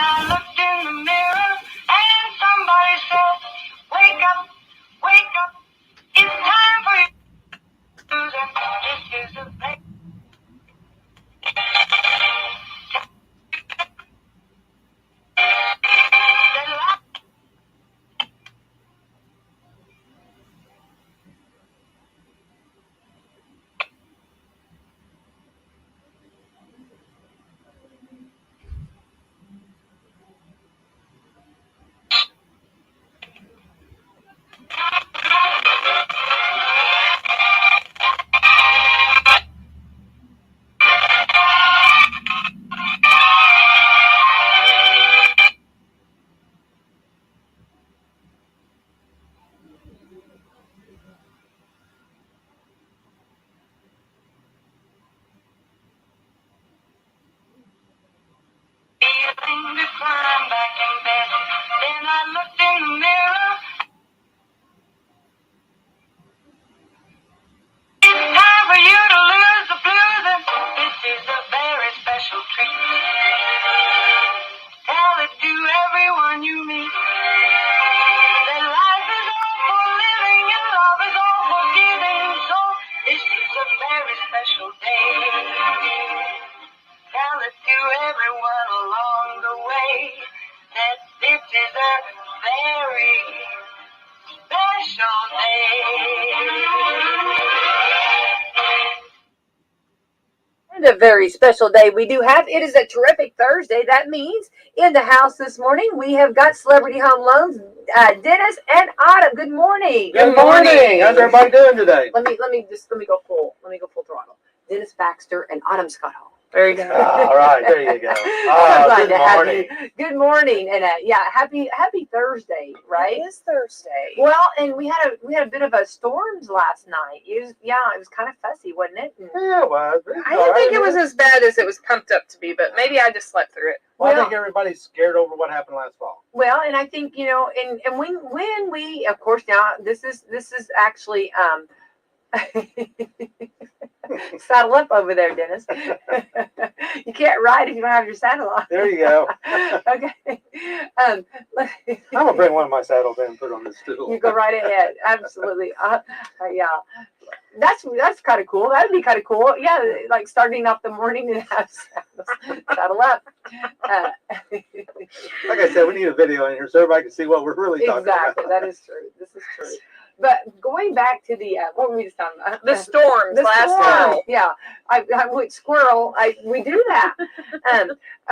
I looked in the mirror and somebody said, wake up, wake up. It's time for you to do that. This is a place. Feeling to climb back in bed. Then I looked in the mirror. It's time for you to lose the blues, and this is a very special treat. Tell it to everyone you meet that life is all for living and love is all for giving. So this is a very special day. Tell it to everyone along the way that this is a very special day. And a very special day we do have. It is a terrific Thursday. That means in the house this morning we have got Celebrity Home Loans, Dennis and Autumn. Good morning. Good morning. How's everybody doing today? Let me go full throttle. Dennis Baxter and Autumn Scott Hall. There you go. All right, there you go. Good morning. Good morning, and happy Thursday, right? It is Thursday. Well, and we had a bit of a storms last night. It was kind of fussy, wasn't it? Yeah, it was. I didn't think it was as bad as it was pumped up to be, but maybe I just slept through it. Well, I think everybody's scared over what happened last fall. Well, and I think and when we, of course, now this is actually saddle up over there, Dennis. You can't ride if you don't have your saddle on. There you go. Okay. I'm gonna bring one of my saddles in and put it on this stool. You go right ahead. Absolutely. Yeah. That's kind of cool. That'd be kind of cool. Yeah, like starting off the morning and have saddle up. Like I said, we need a video in here so everybody can see what we're really talking about. Exactly. That is true. This is true. But going back to the what were we just talking about? The storms last fall. Yeah, I went squirrel. We do that.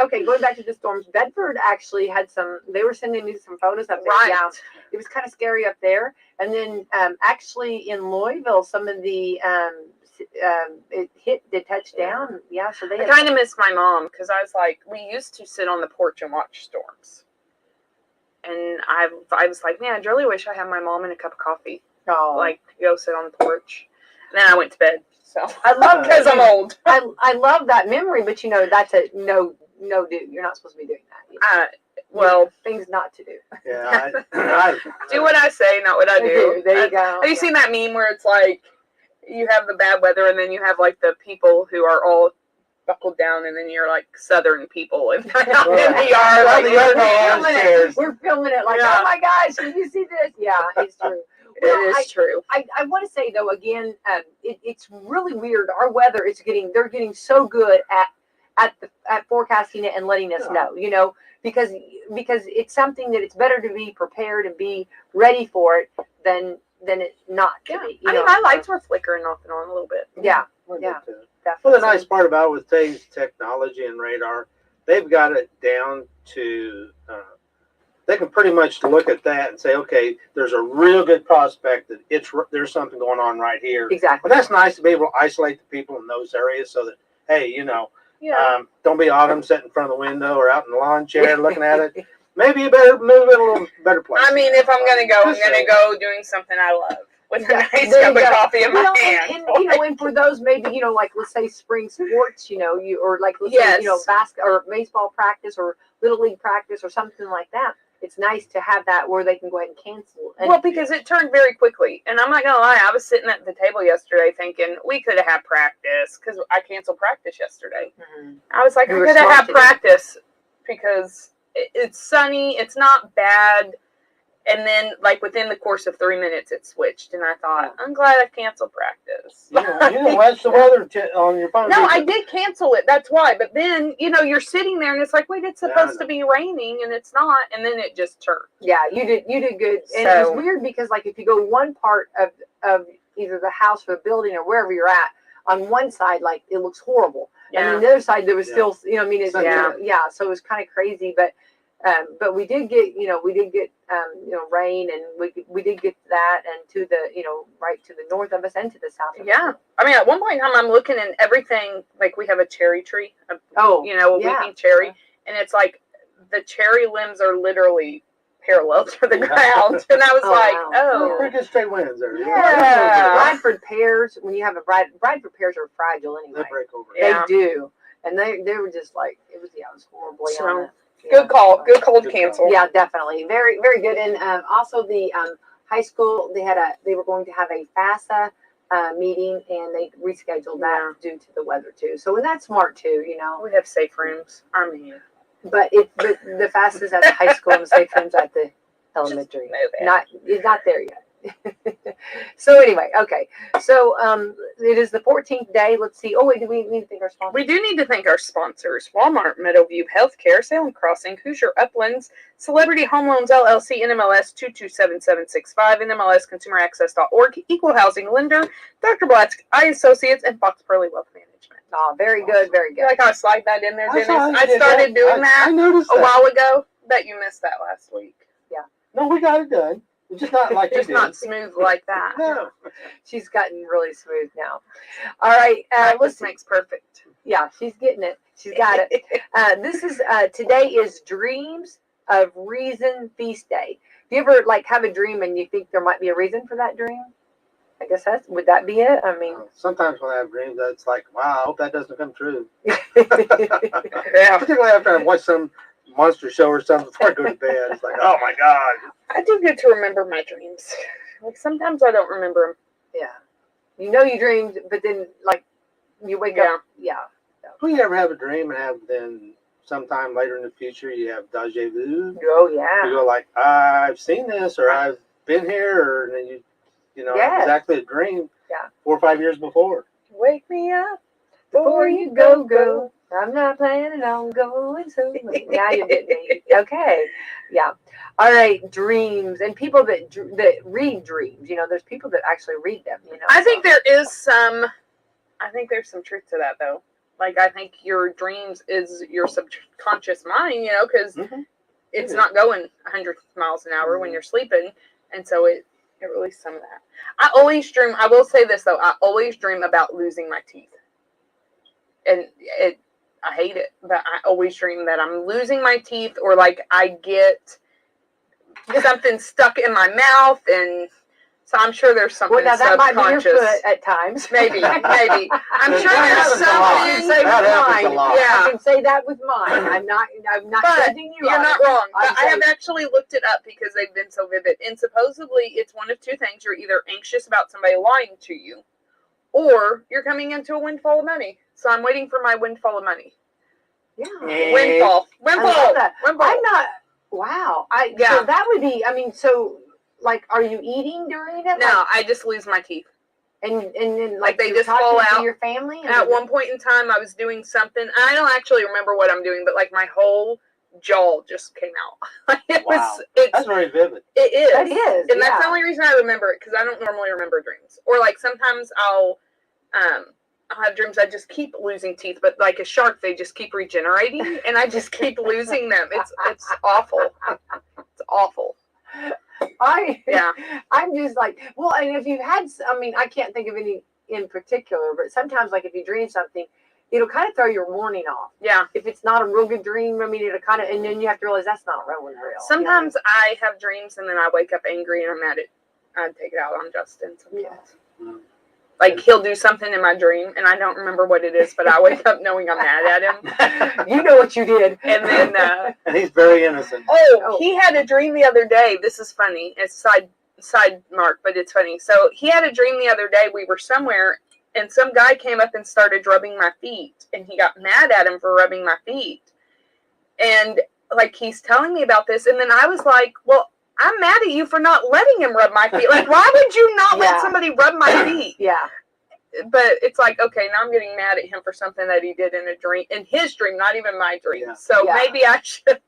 Okay, going back to the storms. Bedford actually had some. They were sending me some photos up there. Right. Yeah, it was kind of scary up there. And then actually in Louisville, some of the it touched down. Yeah, so they. I kind of miss my mom because I was like, we used to sit on the porch and watch storms. And I was like, man, I really wish I had my mom and a cup of coffee. Oh. Like, go sit on the porch. And then I went to bed. So I love because I'm old. I love that memory, but that's a no do. You're not supposed to be doing that. Well, things not to do. Yeah, I do what I say, not what I do. There you go. Have you seen that meme where it's like you have the bad weather and then you have like the people who are all buckled down, and then you're like Southern people and out in the yard. We're filming it like, oh my gosh, did you see this? Yeah, it's true. It is true. I want to say though, again, it's really weird. Our weather is they're getting so good at forecasting it and letting us know, because it's something that it's better to be prepared and be ready for it than it not to be. I mean, my lights were flickering off and on a little bit. Yeah. Well, the nice part about it with today's technology and radar, they've got it down to, they can pretty much look at that and say, okay, there's a real good prospect that there's something going on right here. Exactly. But that's nice to be able to isolate the people in those areas so that, hey, don't be Autumn sitting in front of the window or out in the lawn chair looking at it. Maybe you better move it a little better place. I mean, if I'm going to go, I'm going to go doing something I love. With a nice cup of coffee in my hand. And for those maybe, like let's say spring sports, or like let's say, basket or baseball practice or little league practice or something like that. It's nice to have that where they can go ahead and cancel. Well, because it turned very quickly. And I'm not going to lie, I was sitting at the table yesterday thinking we could have had practice because I canceled practice yesterday. Mm-hmm. I was like, I could have had practice because it's sunny. It's not bad. And then, like, within the course of 3 minutes, it switched. And I thought, I'm glad I canceled practice. You didn't watch the weather on your phone. No, I did cancel it. That's why. But then, you're sitting there and it's like, wait, it's supposed to be raining and it's not. And then it just turned. Yeah, you did good. And it was weird because, like, if you go one part of either the house or the building or wherever you're at, on one side, like, it looks horrible. Yeah. And on the other side, there was still, so it was kind of crazy. But we did get, rain, and we did get that, and to the, right to the north of us and to the south of us. Yeah. I mean, at one point in time, I'm looking and everything, like, we have a cherry tree, a weeping cherry, and it's like the cherry limbs are literally parallel to the ground. And I was pretty good straight winds there. Yeah. Bradford pears, when you have Bradford pears are fragile anyway. They break over. They do. And they were just like, it was horribly on it. Good call. Good call to cancel. Yeah, definitely. Very, very good. And also the high school, they were going to have a FAFSA meeting, and they rescheduled that due to the weather too. So, and that's smart too, We have safe rooms. I mean, but the FAFSA is at the high school and the safe rooms at the elementary. It's not there yet. So anyway, okay. So it is the 14th day. Let's see. Oh wait, do we need to thank our sponsors? We do need to thank our sponsors: Walmart, Meadowview Healthcare, Salem Crossing, Hoosier Uplands, Celebrity Home Loans LLC, NMLS 227765, NMLSConsumerAccess.org, Equal Housing Lender, Dr. Blatt's Eye Associates, and Fox Pearly Wealth Management. Oh, very good, very good. You like how I slide that in there, Dennis? I started doing that I noticed a while ago. Bet you missed that last week. Yeah. No, we got it done. It's just not like Just not smooth like that. No. She's gotten really smooth now. All right, This makes perfect. Yeah, she's getting it. She's got it. This is today is Dreams of Reason Feast Day. Do you ever have a dream and you think there might be a reason for that dream? I guess would that be it? I mean, sometimes when I have dreams, it's like, wow, I hope that doesn't come true. Yeah. Particularly after I watch some monster show or something before I go to bed. It's like, oh my God. I do get to remember my dreams. Like, sometimes I don't remember them. Yeah. You dreamed, but then you wake up. Yeah. Will you ever have a dream and then sometime later in the future you have deja vu? Oh yeah. You go like, I've seen this, or I've been here, or and then you exactly a dream. Yeah. 4 or 5 years before. Wake me up before you go. I'm not planning on going soon. Now you're getting me. Okay. Yeah. All right. Dreams, and people that read dreams. There's people that actually read them. I think there's some truth to that, though. Like, I think your dreams is your subconscious mind, because it's not going 100 miles an hour when you're sleeping, and so it released some of that. I always dream. I will say this though. I always dream about losing my teeth, and I hate it, but I always dream that I'm losing my teeth, or like I get something stuck in my mouth, and so I'm sure there's something. Well, now that might be your subconscious. foot at times. Maybe. I'm sure there's something. I can say that with mine. I'm not judging you. You're not wrong. But I have actually looked it up because they've been so vivid. And supposedly it's one of two things. You're either anxious about somebody lying to you, or you're coming into a windfall of money. So I'm waiting for my windfall of money. Yeah. Windfall. I'm not. Wow. So that would be. I mean, so. Like, are you eating during it? No, I just lose my teeth. And then they just fall out. To your family? At one point in time, I was doing something. I don't actually remember what I'm doing, but like my whole jaw just came out. That's very vivid. It is. That is. And that's the only reason I remember it, because I don't normally remember dreams. Or like sometimes I'll have dreams I just keep losing teeth, but like a shark, they just keep regenerating, and I just keep losing them. It's awful. It's awful. I'm just like, well, and if you've had, I can't think of any in particular, but sometimes like if you dream something, it'll kind of throw your morning off. Yeah. If it's not a real good dream, it'll kind of, and then you have to realize that's not really real. Sometimes I have dreams and then I wake up angry and I'm mad at, I'd take it out on Justin sometimes. Yeah. Like, he'll do something in my dream, and I don't remember what it is, but I wake up knowing I'm mad at him. You know what you did. And then... and he's very innocent. He had a dream the other day. This is funny. It's side mark, but it's funny. So, he had a dream the other day. We were somewhere, and some guy came up and started rubbing my feet, and he got mad at him for rubbing my feet. And, like, he's telling me about this. And then I was like, well, I'm mad at you for not letting him rub my feet. Like, why would you not let somebody rub my feet? Yeah. But it's like, okay, now I'm getting mad at him for something that he did in a dream, in his dream, not even my dream. Yeah. So Yeah. maybe I should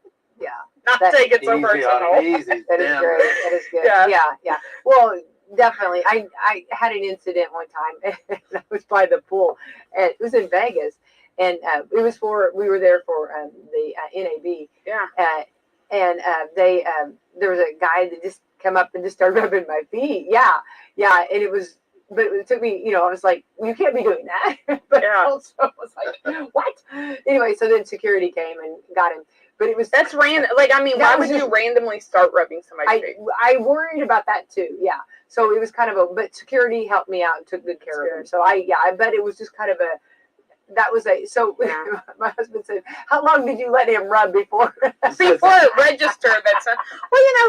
not take it so Easy personal. on him, easy. That is Damn. great. That is good. Yeah. Yeah. Well, definitely. I had an incident one time. And I was by the pool, and it was in Vegas, and we were there for the NAB. Yeah. And there was a guy that just come up and just started rubbing my feet. Yeah. And but it took me, I was like, you can't be doing that. But also I was like, what? Anyway, so then security came and got him. But That's random. Like, I mean, why would you randomly start rubbing somebody's feet? I worried about that too. Yeah. So it was kind of but security helped me out and took good care of him. So I bet it was just kind of my husband said, how long did you let him rub before it registered?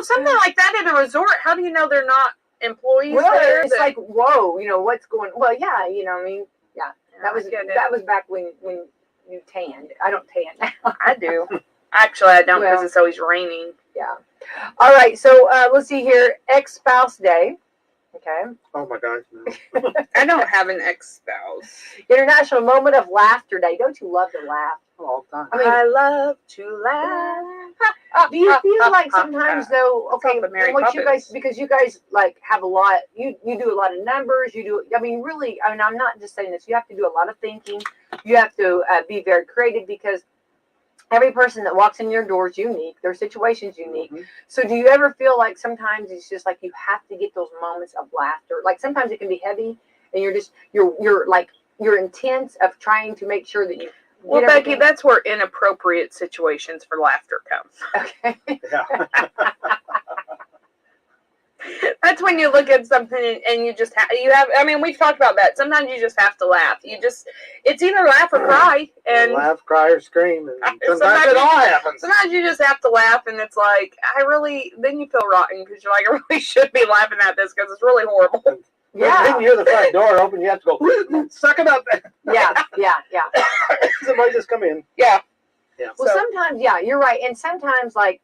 Something like that at a resort, how do you know they're not employees there? It's like, whoa, what's going, well, yeah, I mean, yeah, that was back when you tanned. I don't tan now. I do. Actually, I don't, because it's always raining. Yeah. All right, so let's see here, ex-spouse day. Okay. Oh my gosh, no. I don't have an ex-spouse. International Moment of Laughter Day. Don't you love to laugh? All the time. I mean, I love to laugh. Do you feel like sometimes though, okay, Mary you guys, because you guys like have a lot, you do a lot of numbers, really, I'm not just saying this, you have to do a lot of thinking, you have to be very creative, because every person that walks in your door is unique, their situation's unique. Mm-hmm. So do you ever feel like sometimes it's just like you have to get those moments of laughter? Like sometimes it can be heavy and you're intense of trying to make sure that you Well, Becky, that's where inappropriate situations for laughter come. Okay. Yeah. That's when you look at something and you just we've talked about that. Sometimes you just have to laugh. It's either laugh or cry. And laugh, cry, or scream. And sometimes it all happens. Sometimes you just have to laugh, and it's like, then you feel rotten, because you're like, I really should be laughing at this because it's really horrible. Yeah. Then you hear the front door open, you have to go, suck it up. Yeah. Somebody just come in. Yeah. Well, sometimes, you're right. And sometimes, like,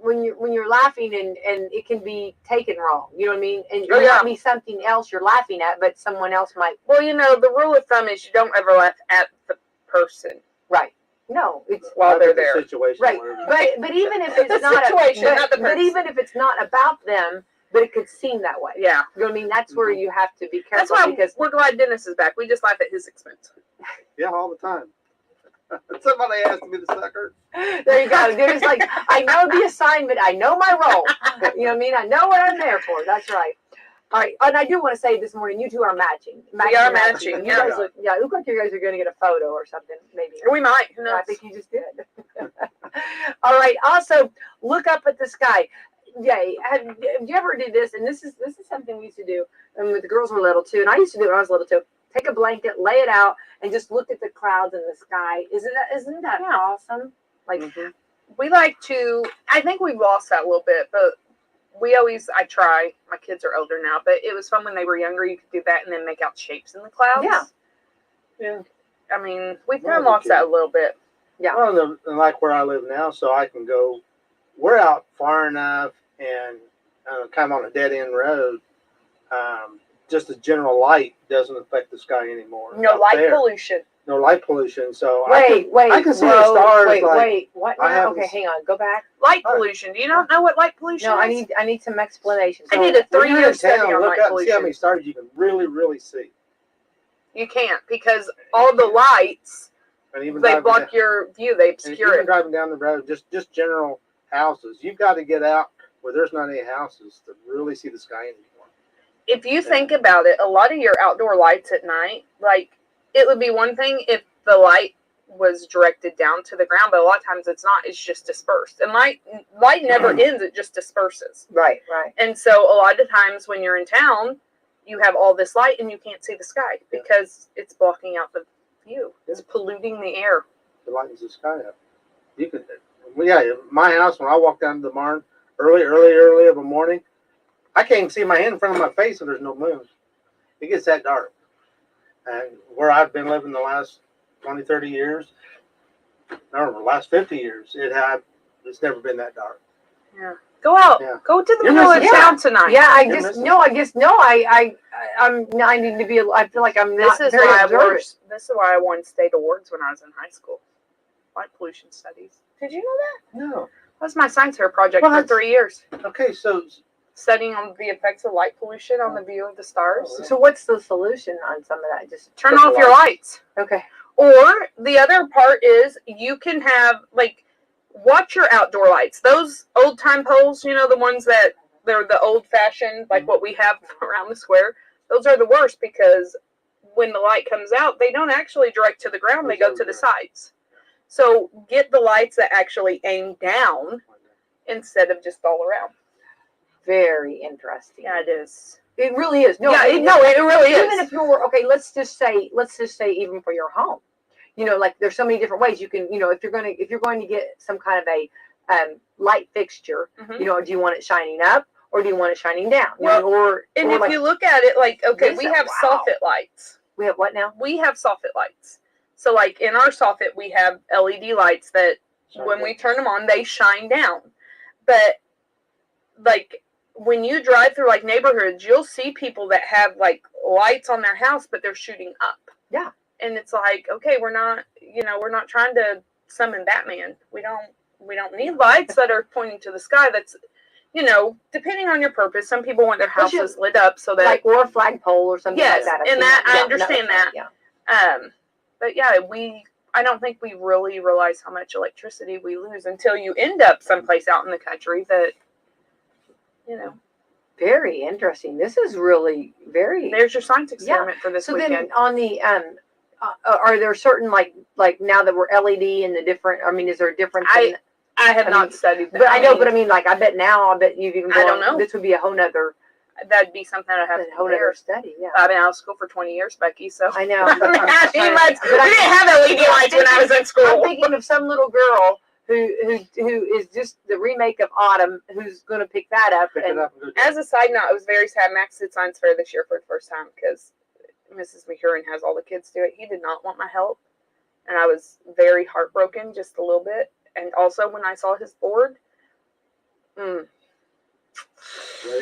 when you're laughing and it can be taken wrong, you know what I mean? And it might be something else you're laughing at, but someone else might. Well, the rule of thumb is you don't ever laugh at the person. Right. No, it's while they're there. Situation right. But even if it's not not the person. But even if it's not about them, but it could seem that way. Yeah. You know what I mean? That's where you have to be careful. That's why we're glad Dennis is back. We just laugh at his expense. Yeah, all the time. Somebody has to be the sucker. There you go. There's like, I know the assignment. I know my role. You know what I mean? I know what I'm there for. That's right. All right. And I do want to say this morning, you two are matching. We are matching. You guys look like you guys are going to get a photo or something. Maybe. We might. Who knows? I think you just did. All right. Also, look up at the sky. Jay, have you ever did this? And this is something we used to do, and the girls were little too, and I used to do it when I was little too. Take a blanket, lay it out, and just look at the clouds in the sky. Isn't that awesome? Like we like to. I think we've lost that a little bit, but I try. My kids are older now, but it was fun when they were younger. You could do that and then make out shapes in the clouds. Yeah. I mean, we've kind of lost that a little bit. Yeah. Well, like where I live now, so I can go. We're out far enough and kind of on a dead end road. Just the general light doesn't affect the sky anymore. No light pollution. No light pollution. So wait. I can see the stars. Wait. What? Now? Okay, hang on. Go back. Light pollution. Do you not know what light pollution is? I need some explanation. I need a 3-year study on look light up pollution. And see how many stars you can really, really see. You can't, because all the lights, And even they block your view. They obscure even it. driving down the road, just general houses. You've got to get out where there's not any houses to really see the sky anymore. If you think about it, a lot of your outdoor lights at night, like, it would be one thing if the light was directed down to the ground, but a lot of times it's not. It's just dispersed. And light never ends. It just disperses. Right. And so a lot of times when you're in town, you have all this light and you can't see the sky because it's blocking out the view. It's polluting the air. It lightens the sky up. You could, my house, when I walk down to the barn early of a morning, I can't even see my hand in front of my face if there's no moon. It gets that dark. And where I've been living the last 20, 30 years, or the last 50 years, it had It's never been that dark. Yeah. Go out. Yeah. Go to the You're middle of missing town tonight. Yeah, I You're just missing no. I guess no. I need to be. I feel like I'm This not is very why observant. This is why I won state awards when I was in high school. Light pollution studies. Did you know that? No. That was my science fair project Well, for that's- 3 years. Okay, so Studying on the effects of light pollution on the view of the stars. So what's the solution on some of that? Just Turn put the off your lights. Okay. Or the other part is you can have, like, watch your outdoor lights. Those old time poles, you know, the ones that they're the old fashioned, like what we have around the square. Those are the worst because when the light comes out, they don't actually direct to the ground. They go to the sides. So get the lights that actually aim down instead of just all around. Very interesting. Yeah, it is. It really is. No, Yeah, it really is. Even if you're okay, let's just say even for your home, you know, like there's so many different ways you can, you know, if you're going to get some kind of a light fixture, Mhm. you know, do you want it shining up or do you want it shining down? Well, or if like, you look at it, like, okay, we Listen, have wow. soffit lights. we have what now? We have soffit lights. So, like, in our soffit, we have LED lights that when we turn them on, they shine down. But, like, when you drive through, like, neighborhoods, you'll see people that have, like, lights on their house, but they're shooting up. Yeah. And it's like, okay, we're not trying to summon Batman. We don't need lights that are pointing to the sky. That's, you know, depending on your purpose. Some people want their houses lit up so that, Like or a flagpole or something yes, like that. and that I understand that. Yeah. But yeah, I don't think we really realize how much electricity we lose until you end up someplace out in the country that, you know. Very interesting. This is really very. There's your science experiment for this So weekend. then on the are there certain like now that we're LED and the different? I mean, is there a difference? I have not studied that. But I know, but I mean, like, I bet you've even. I don't know. This would be a whole nother. That'd be something I'd have to whole compare. other study. Yeah. I've been out of school for 20 years, Becky. So I know. we didn't have LED lights when I was in school. I'm thinking of some little girl who is just the remake of Autumn, who's going to pick that up. And as a side note, I was very sad. Max did science fair this year for the first time because Mrs. McCurran has all the kids do it. He did not want my help, and I was very heartbroken, just a little bit. And also, when I saw his board, you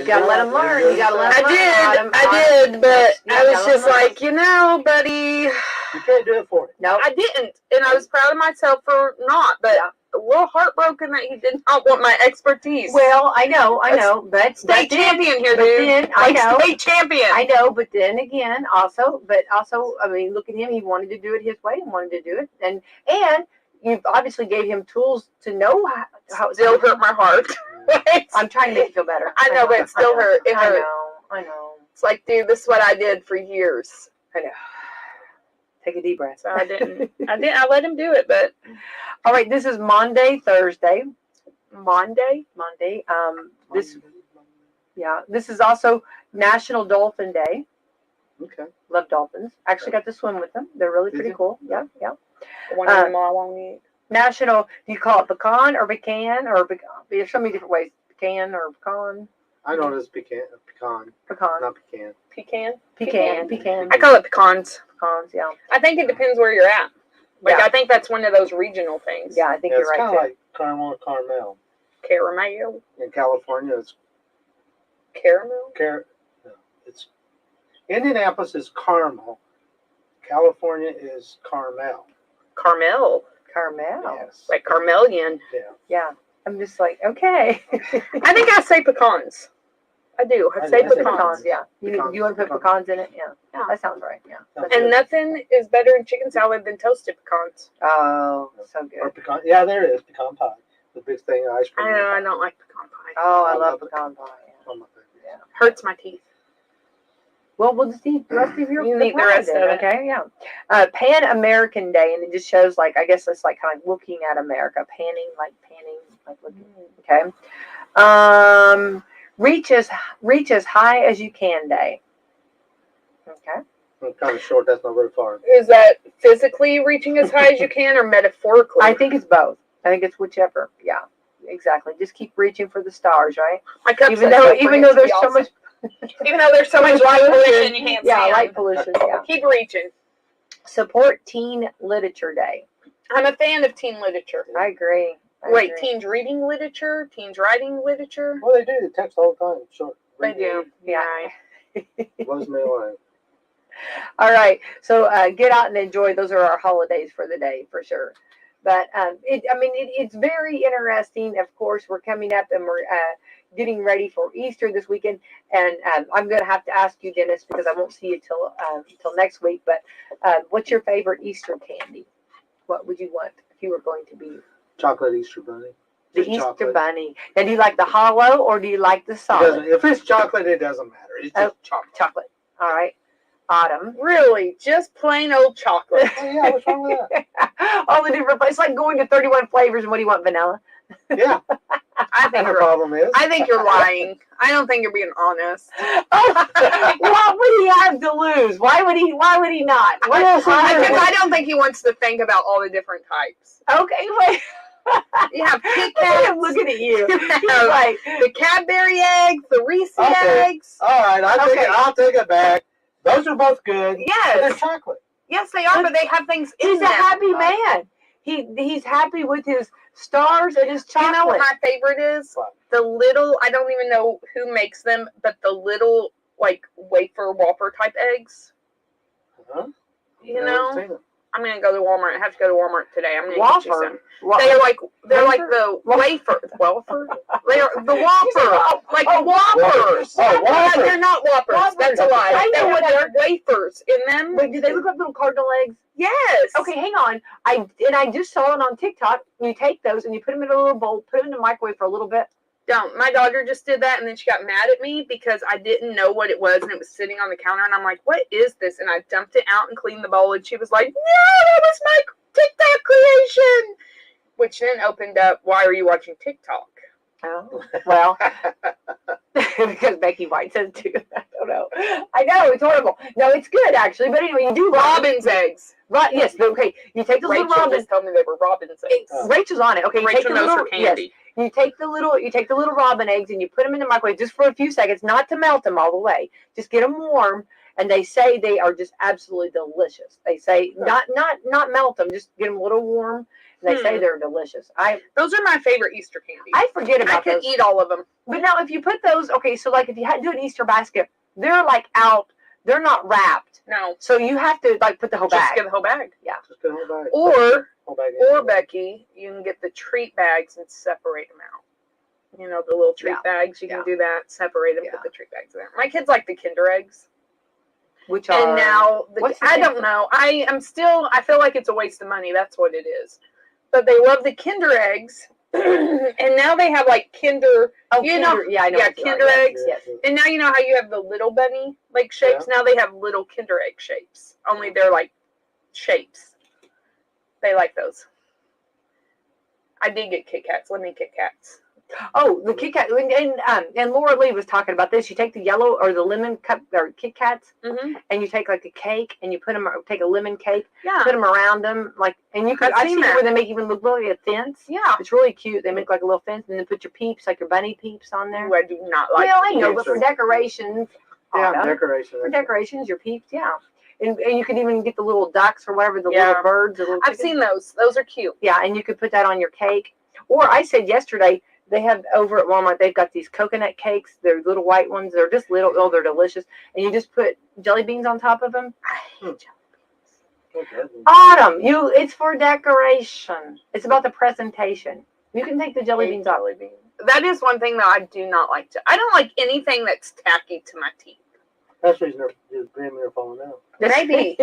gotta let him learn. You gotta let him learn. I did, but I was just like, you know, buddy, you can't do it for it. No, I didn't, and I was proud of myself for not, but a little heartbroken that he did not want my expertise. Well, I know, but state champion here, but dude. then, I know, state champion. I know, but then again, also, I mean, look at him. He wanted to do it his way and wanted to do it, and you obviously gave him tools to know how it still hurt my heart. I'm trying to make you feel better. I know, but it still hurt. It hurt. I know. It's like, dude, this is what I did for years. I know. Take a deep breath. So I didn't. I let him do it, but. All right, this is Monday, Thursday. Monday. This is also National Dolphin Day. Okay. Love dolphins. Actually got to swim with them. They're really pretty cool. Yeah. One of them I won't eat. National, do you call it pecan or pecan or pecan? There's so many different ways. Pecan or pecan. I know it is pecan, not pecan. Pecan. I call it pecans. Pecans, yeah. I think it depends where you're at. Like, Yeah. I think that's one of those regional things. Yeah, I think Yeah, you're it's right kind too. of like caramel or caramel. Caramel. In California, it's Caramel? it's Indianapolis is caramel. California is caramel. Caramel. Caramel. Yes. Like Carmelian. Yeah. I'm just like, okay. I think I say pecans. I do. I say pecans. Yeah. You want to put pecans in it? Yeah. That sounds right. Yeah. And nothing is better in chicken salad than toasted pecans. Oh, so Or good. pecan. Yeah, there it is. Pecan pie. The big thing of ice cream. I know, I don't like pecan pie. Oh, I love pecan pie. One of my favorites. Yeah. Hurts my teeth. Well, we'll just eat the rest of your You eat the rest of it. Okay, yeah. Pan American Day, and it just shows, like, I guess it's like kind of looking at America, panning, like looking. Okay. Reach as high as you can day. Okay. I'm kind of short. That's not very far. Is that physically reaching as high as you can or metaphorically? I think it's both. I think it's whichever. Yeah, exactly. Just keep reaching for the stars, right? My cup Even says though so for it to there's be so awesome. much. Even though there's so much light pollution, you can't see Yeah, 'em. light pollution. Yeah. Keep reaching. Support Teen Literature Day. I'm a fan of teen literature. I agree. I Wait, agree. teens reading literature, teens writing literature. Well, they do. They text all the time. Short. They do. Yeah. Right. Blows me away. All right. So get out and enjoy. Those are our holidays for the day, for sure. But it's very interesting. Of course, we're coming up and we're getting ready for Easter this weekend. And I'm going to have to ask you, Dennis, because I won't see you till next week. But what's your favorite Easter candy? What would you want if you were going to be Chocolate Easter bunny. the Just Easter chocolate. bunny? Now, do you like the hollow or do you like the It solid? doesn't, if it's chocolate, it doesn't matter. It's just chocolate. Chocolate. All right. Autumn. Really, just plain old chocolate. Oh, yeah, what's wrong with that? All the different places, like going to 31 flavors. And what do you want? Vanilla. Yeah. I think And the you're. problem is, I think you're lying. I don't think you're being honest. What would he have to lose? Why would he not? What else is there? Because I don't think he wants to think about all the different types. Okay, wait. You have Kit Look at him Kats, looking at you. you He's have like, the Cadbury eggs, the Reese Okay. eggs. all right, Okay. I'll take it back. Those are both good. But they're Yes, chocolate. yes, they are, but they have things in he's a them. happy man. He's happy with his stars and his You know chocolate. what my favorite is? What? The little, I don't even know who makes them, but the little, like, wafer Whopper type eggs. Huh? You Never know? seen it. I'm going to go to Walmart. I have to go to Walmart today. I'm going to get you some. Whopper. They're like Wafer? the wafer. Wafer? They're the Whopper. Like Whoppers. Oh, Whopper. They're not Whoppers. Whopper. That's a lie. I know They what have they're- wafers in them. Wait, do they look like little cardinal eggs? Yes. Okay, hang on. I just saw it on TikTok. You take those and you put them in a little bowl, put them in the microwave for a little bit. Don't. My daughter just did that, and then she got mad at me because I didn't know what it was, and it was sitting on the counter, and I'm like, what is this? And I dumped it out and cleaned the bowl, and she was like, no, that was my TikTok creation. Which then opened up, why are you watching TikTok? Oh, well, because Becky White says too. I don't know. I know, it's horrible. No, it's good, actually. But anyway, you do Robin's eggs. Right, yes, okay. You take the little Rachel robin. just told me they were Robin's eggs. Rachel's on it. Okay, you take Rachel the knows little, her candy. Yes, you take the little robin eggs and you put them in the microwave just for a few seconds, not to melt them all the way. Just get them warm, and they say they are just absolutely delicious. They say not melt them, just get them a little warm. And they say they're delicious. Those are my favorite Easter candies. I forget I about could those. eat all of them. But now, if you put those, okay, so like if you had to do an Easter basket, they're like out. They're not wrapped, No, so you have to like put the whole just bag. get the whole bag. Just get a whole bag. Or Whole bag. Becky, you can get the treat bags and separate them out. You know, the little treat bags. You can do that. Separate them. Yeah. Put the treat bags in there. My kids like the Kinder eggs. Which are And now, what's the I difference? don't know. I feel like it's a waste of money. That's what it is. But they love the Kinder eggs. And now they have like Kinder. Oh, You Kinder. know- Yeah, I know. yeah, what you are. Kinder eggs. Yes. And now you know how you have the little bunny like shapes? Now they have little Kinder egg shapes. Only they're like shapes. They like those. I did get Kit Kats. Lemon Kit Kats. Oh, the Kit Kat, and Laura Lee was talking about this. You take the yellow or the lemon cup or Kit Kats, Mm-hmm. and you take like a cake, and you put them. Take a lemon cake, Yeah. put them around them, like, and you could. I've I've seen seen it that. where they make even look like a fence. Yeah. It's really cute. They make like a little fence, and then put your peeps, like your bunny peeps, on there. Ooh, I do not like Well, I know, peeps. but for decorations, Yeah, Autumn, decoration. for decorations, your peeps, yeah. And you could even get the little ducks or whatever, the Yeah. little birds. The little I've chickens. seen those. Those are cute. Yeah, and you could put that on your cake. Or I said yesterday, they have over at Walmart, they've got these coconut cakes. They're little white ones. They're just little, oh, they're delicious. And you just put jelly beans on top of them. I hate jelly. Okay. Autumn, it's for decoration. It's about the presentation. You can take the jelly beans off. That is one thing that I do not like. I don't like anything that's tacky to my teeth. That's the reason your premium are falling out. Maybe.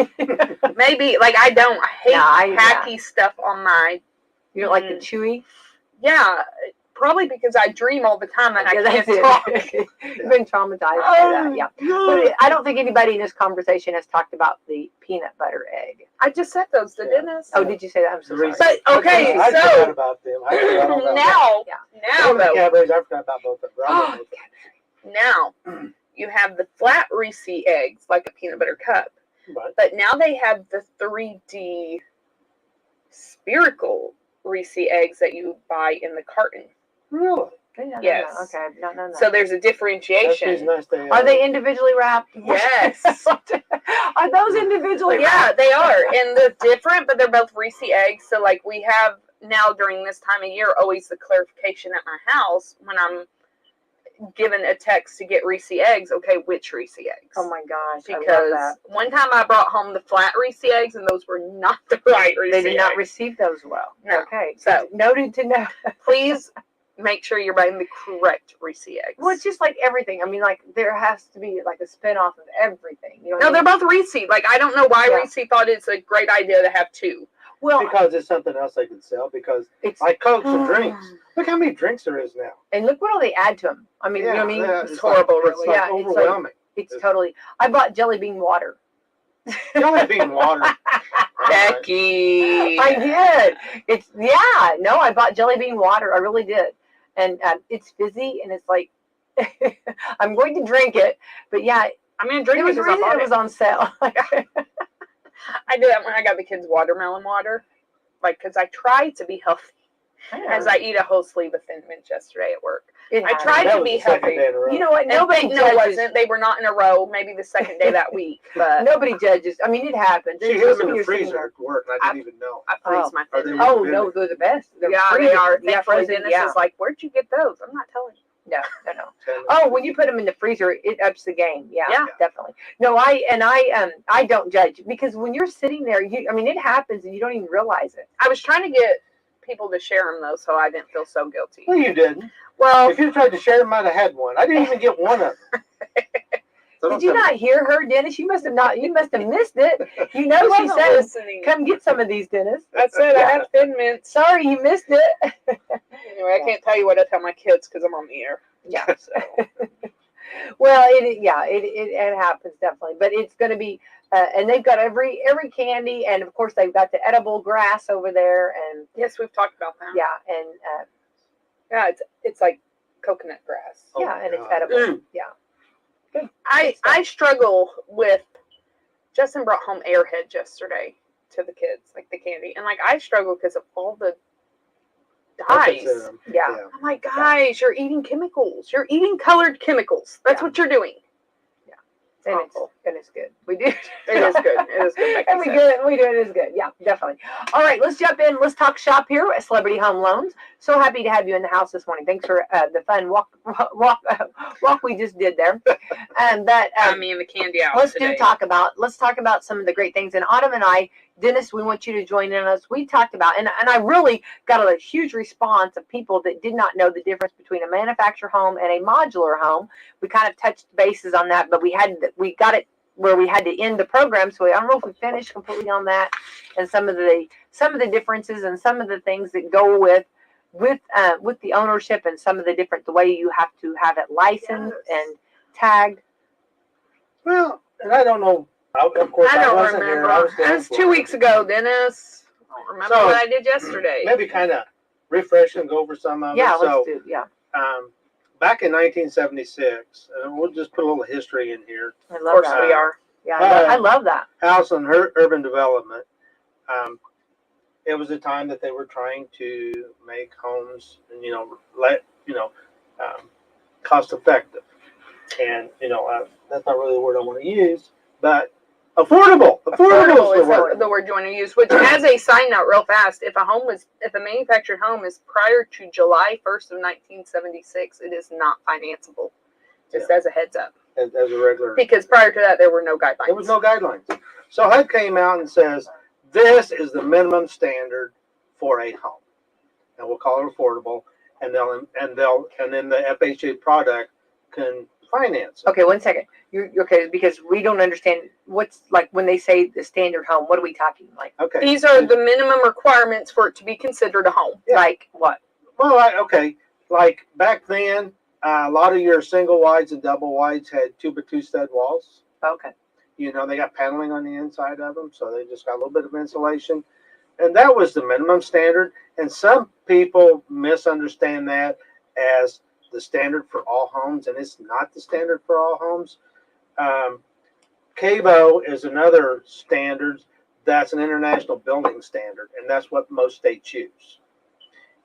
Maybe. Like, I don't. I hate Yeah, I- tacky stuff on my... You don't like the chewy? Yeah. Probably because I dream all the time and Yeah, I that's can't talk. it. You've been traumatized by that, yeah. But I don't think anybody in this conversation has talked about the peanut butter egg. I just said those to Yeah. Dennis. Oh, did you say that? I'm so The reason- sorry. But, okay, I forgot so... about them. I forgot all about Now, them. though, Cadbury's, I forgot about both of them. Oh, now, you have the flat Reese eggs, like a peanut butter cup. Right. But now they have the 3D spherical Reese eggs that you buy in the carton. Really? Yes. Okay, no. So there's a That's these differentiation. nice days. Are they individually wrapped? Yes. Are those individually Yeah, wrapped? they are. And they're different, but they're both Reese eggs. So, like, we have now during this time of year, always the clarification at my house when I'm given a text to get Reese eggs. Okay, which Reese eggs? Oh my gosh, I love Because that. one time I brought home the flat Reese eggs, and those were not the right Reese They did not eggs. receive those well. No. Okay, So- noted to know. Please make sure you're buying the correct Reese eggs. Well, it's just like everything. I mean, like there has to be like a spin-off of everything. You know what No, I they're mean? both Reese. Like, I don't know why Yeah. Reese thought it's a great idea to have two. Well, Because it's something else they can sell. Because it's like Cokes and drinks. Look how many drinks there is now. and look what all they add to them. I mean, you know what I mean? yeah, It's horrible, Like, really. It's like Yeah, it's like- overwhelming. It's totally. I bought jelly bean water. Jelly bean water. Becky. I did. It's no, I bought jelly bean water. I really did, and it's fizzy, and it's like I'm going to drink it, but yeah, I'm going to drink it was because the I reason bought it it. was on sale. I do that when I got the kids watermelon water. Like, because I try to be healthy as I eat a whole sleeve of Thin Mints yesterday at work. It I happens. tried That to was be the second healthy. day in a row. You know what? And Nobody no, it judges. wasn't. They were not in a row. Maybe the second day that week. But Nobody judges. I mean, it happens. She hid Especially them when in the you're sitting freezer there. at work, and I didn't even know. I freeze Oh. my Are Thin they Mints. Oh really no, they're the best. They're Yeah, free. they are. Yeah, Thankfully, frozen. Dennis Yeah. is like, "Where'd you get those?" I'm not telling you. No. Oh, when you put them in the freezer, it ups the game. Yeah, Yeah. definitely. No, I don't judge because when you're sitting there, I mean, it happens and you don't even realize it. I was trying to get people to share them though, so I didn't feel so guilty. Well, you didn't. Well, If you tried to share them, I'd have had one. I didn't even get one of them. So don't Did you tell me. not hear her, Dennis? You must have not. You must have missed it. You I know, she wasn't said, listening. "Come get some of these, Dennis." I said I had Thin Mints. Sorry, you missed it. Anyway, I can't tell you what I tell my kids because I'm on the air. Yeah. So. Well, it happens definitely, but it's going to be, and they've got every candy, and of course they've got the edible grass over there, and Yes, we've talked about that. yeah, and Yeah, it's like coconut grass. Oh, yeah, and it's God. edible. Mm. Yeah. Good. I struggle with. Justin brought home Airheads yesterday to the kids, like the candy, and like I struggle because of all the dyes. Opens in 'em. Yeah. I'm like, guys, you're eating chemicals. You're eating colored chemicals. That's Yeah. what you're doing. And awful. it's good. We do. It is good. It is good. And we do it. It is good. Yeah, definitely. All right, let's jump in. Let's talk shop here at Celebrity Home Loans. So happy to have you in the house this morning. Thanks for the fun walk we just did there. And that me and the candy out. let's today. talk about some of the great things. And Autumn and I, Dennis, we want you to join in us. We talked about, and I really got a huge response of people that did not know the difference between a manufactured home and a modular home. We kind of touched bases on that, but we got it where we had to end the program. So I don't know if we finished completely on that and some of the differences and some of the things that go with the ownership and some of the way you have to have it licensed and tagged. Well, and I don't know. Of course, I don't wasn't remember. here. I was It was 2 weeks ago, Dennis. I don't remember So, what I did yesterday. Maybe kind of refresh and go over some of Yeah, it. So, let's do. Yeah, back in 1976, and we'll just put a little history in here. I Of love course that. we are. Yeah, I love that. House and urban development. It was a time that they were trying to make homes, cost effective, and that's not really the word I want to use, but affordable. Affordable is the word. the word you want to use. Which, as a side note, real fast, if a manufactured home is prior to July 1st of 1976, it is not financeable. Just as a heads up, As a regular. because prior to that, there were no guidelines. There was no guidelines. So HUD came out and says, this is the minimum standard for a home. And we'll call it affordable. And then the FHA product can finance it. Okay, 1 second. You're okay because we don't understand what's like when they say the standard home. What are we talking like? Okay. These are the minimum requirements for it to be considered a home. Yeah. Like what? Well, like back then, a lot of your single wides and double wides had 2x2 stud walls. Okay. They got paneling on the inside of them, so they just got a little bit of insulation. And that was the minimum standard. And some people misunderstand that as the standard for all homes, and it's not the standard for all homes. CABO is another standard that's an international building standard, and that's what most states use.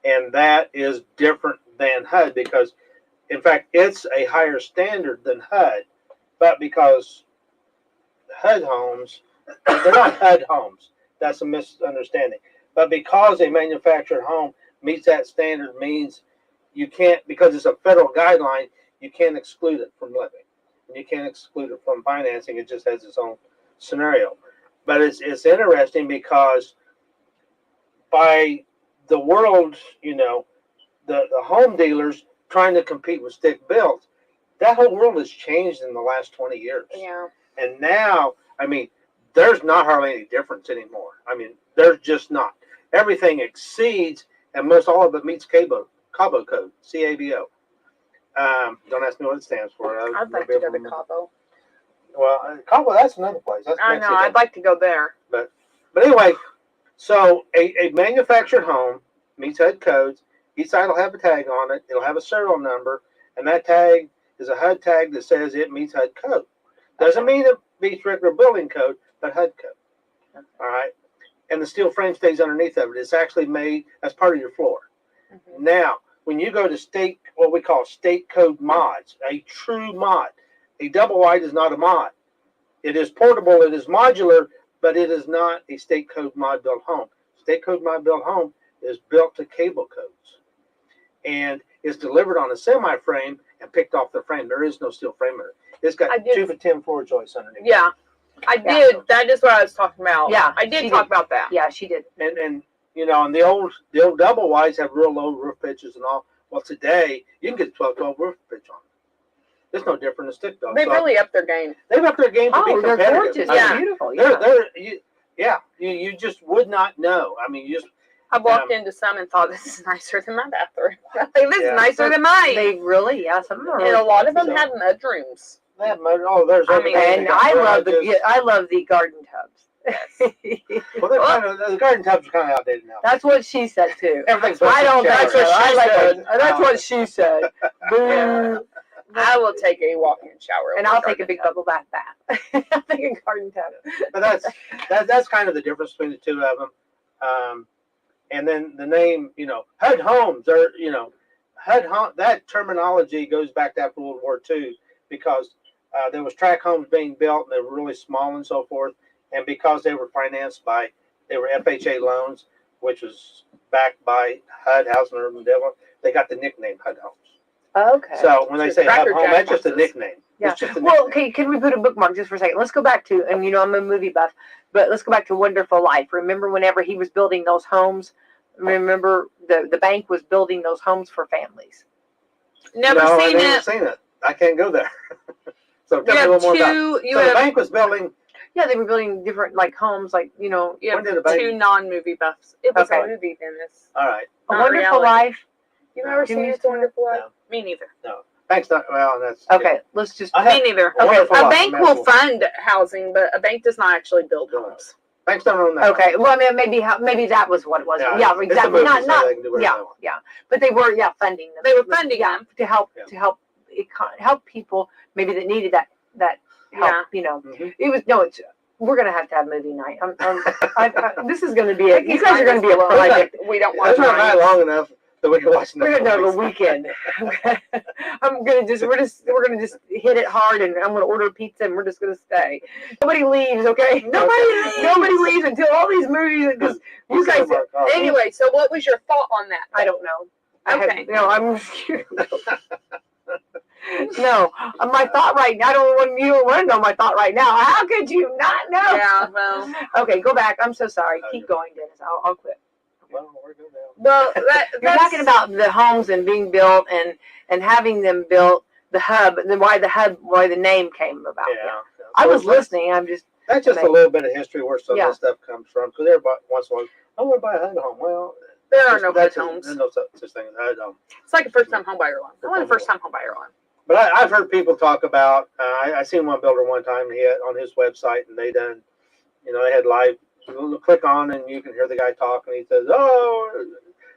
And that is different than HUD because, in fact, it's a higher standard than HUD, but because HUD homes, they're not HUD homes. That's a misunderstanding. But because a manufactured home meets that standard means you can't, because it's a federal guideline, you can't exclude it from living. And you can't exclude it from financing. It just has its own scenario. But it's interesting because by the world, the home dealers trying to compete with stick built, that whole world has changed in the last 20 years. Yeah. And now, there's not hardly any difference anymore. There's just not. Everything exceeds, and most all of it meets CABO code, CABO. Don't ask me what it stands for. I'd like to go to Cabo. Well, Cabo, that's another place. That's I know. I'd like to go there. But anyway, so a manufactured home meets HUD codes. Each side will have a tag on it. It'll have a serial number, and that tag is a HUD tag that says it meets HUD code. Doesn't mean it meets regular building code, but HUD code. All right? And the steel frame stays underneath of it. It's actually made as part of your floor. Mm-hmm. Now, when you go to what we call state code mods, a true mod, a double wide is not a mod. It is portable, it is modular, but it is not a state code mod built home. State code mod built home is built to cable codes and is delivered on a semi-frame and picked off the frame. There is no steel frame in it. It's got 2x10 floor joists underneath. Yeah. I did. That is what I was talking about. Yeah, I did talk about that. Yeah, she did. And and the old double wides have real low roof pitches and all. Well, today you can get 12 roof pitch on it. It's no different than stick built. They've really upped their game. They've upped their game to be competitive. They're gorgeous. Yeah. Beautiful. Yeah. You just would not know. I walked into some and thought, this is nicer than my bathroom. I think this is nicer than mine. They really, some of them are. And a lot of them have mud rooms. They have mud. Oh, there's. And I love the garden tubs. Well, the garden tubs are kind of outdated now. That's what she said too. Everything's I don't think so. That's what she said. Yeah. I will take a walk-in shower. And I'll take a big bubble bath. I'll take a garden tub. But that's kind of the difference between the two of them. And then the name, HUD homes are, HUD home. That terminology goes back to after World War II because there was tract homes being built and they were really small and so forth. And because they were financed they were FHA loans, which was backed by HUD, Housing and Urban Development, they got the nickname HUD homes. Okay. So when they say HUD home, that's just a nickname. Yeah. It's just a well, nickname. okay, can we put a bookmark just for a second? Let's go back to, and I'm a movie buff, but let's go back to Wonderful Life. Remember whenever he was building those homes? Remember the bank was building those homes for families? Never seen it. I can't go there. So tell me a little more about it. So the bank was building. Yeah, they were building different homes, you have two non-movie buffs. It was a movie, Dennis. All right. A Wonderful Life. You've never seen It's a Wonderful Life? No. Me neither. No. Thanks. That's okay. Let's just. Me neither. Okay. A bank will fund housing, but a bank does not actually build homes. Banks don't own that. Okay. Well, maybe that was what it was. Yeah, exactly. Not. But they were funding them. They were funding them to help people maybe that needed that help. Mm-hmm. It was we're gonna have to have movie night. This is gonna be it. You guys are gonna be a project. We don't watch. It's not night long enough that we can watch. We're gonna do a weekend. We're gonna just hit it hard, and I'm gonna order pizza, and we're just gonna stay. Nobody leaves, okay? Nobody leaves until all these movies. Because you guys. Anyway, so what was your thought on that? I don't know. Okay. I'm. No, my thought right now. You don't want to know my thought right now. How could you not know? Yeah, well. Okay, go back. I'm so sorry. Keep going, Dennis. I'll quit. Well, we're good now. Well, you're talking about the homes and being built and having them built. The hub, and then why the name came about. Yeah. I was listening. I'm just. That's just a little bit of history where some of this stuff comes from. Because everybody wants one. I want to buy a HUD home. Well. There are no HUD homes. There's no such thing as HUD home. It's like a first-time home buyer loan. I want a first-time home buyer loan. But I've heard people talk about. I seen one builder one time. He had on his website, and they done. They had live. You click on, and you can hear the guy talk, and he says, "Oh,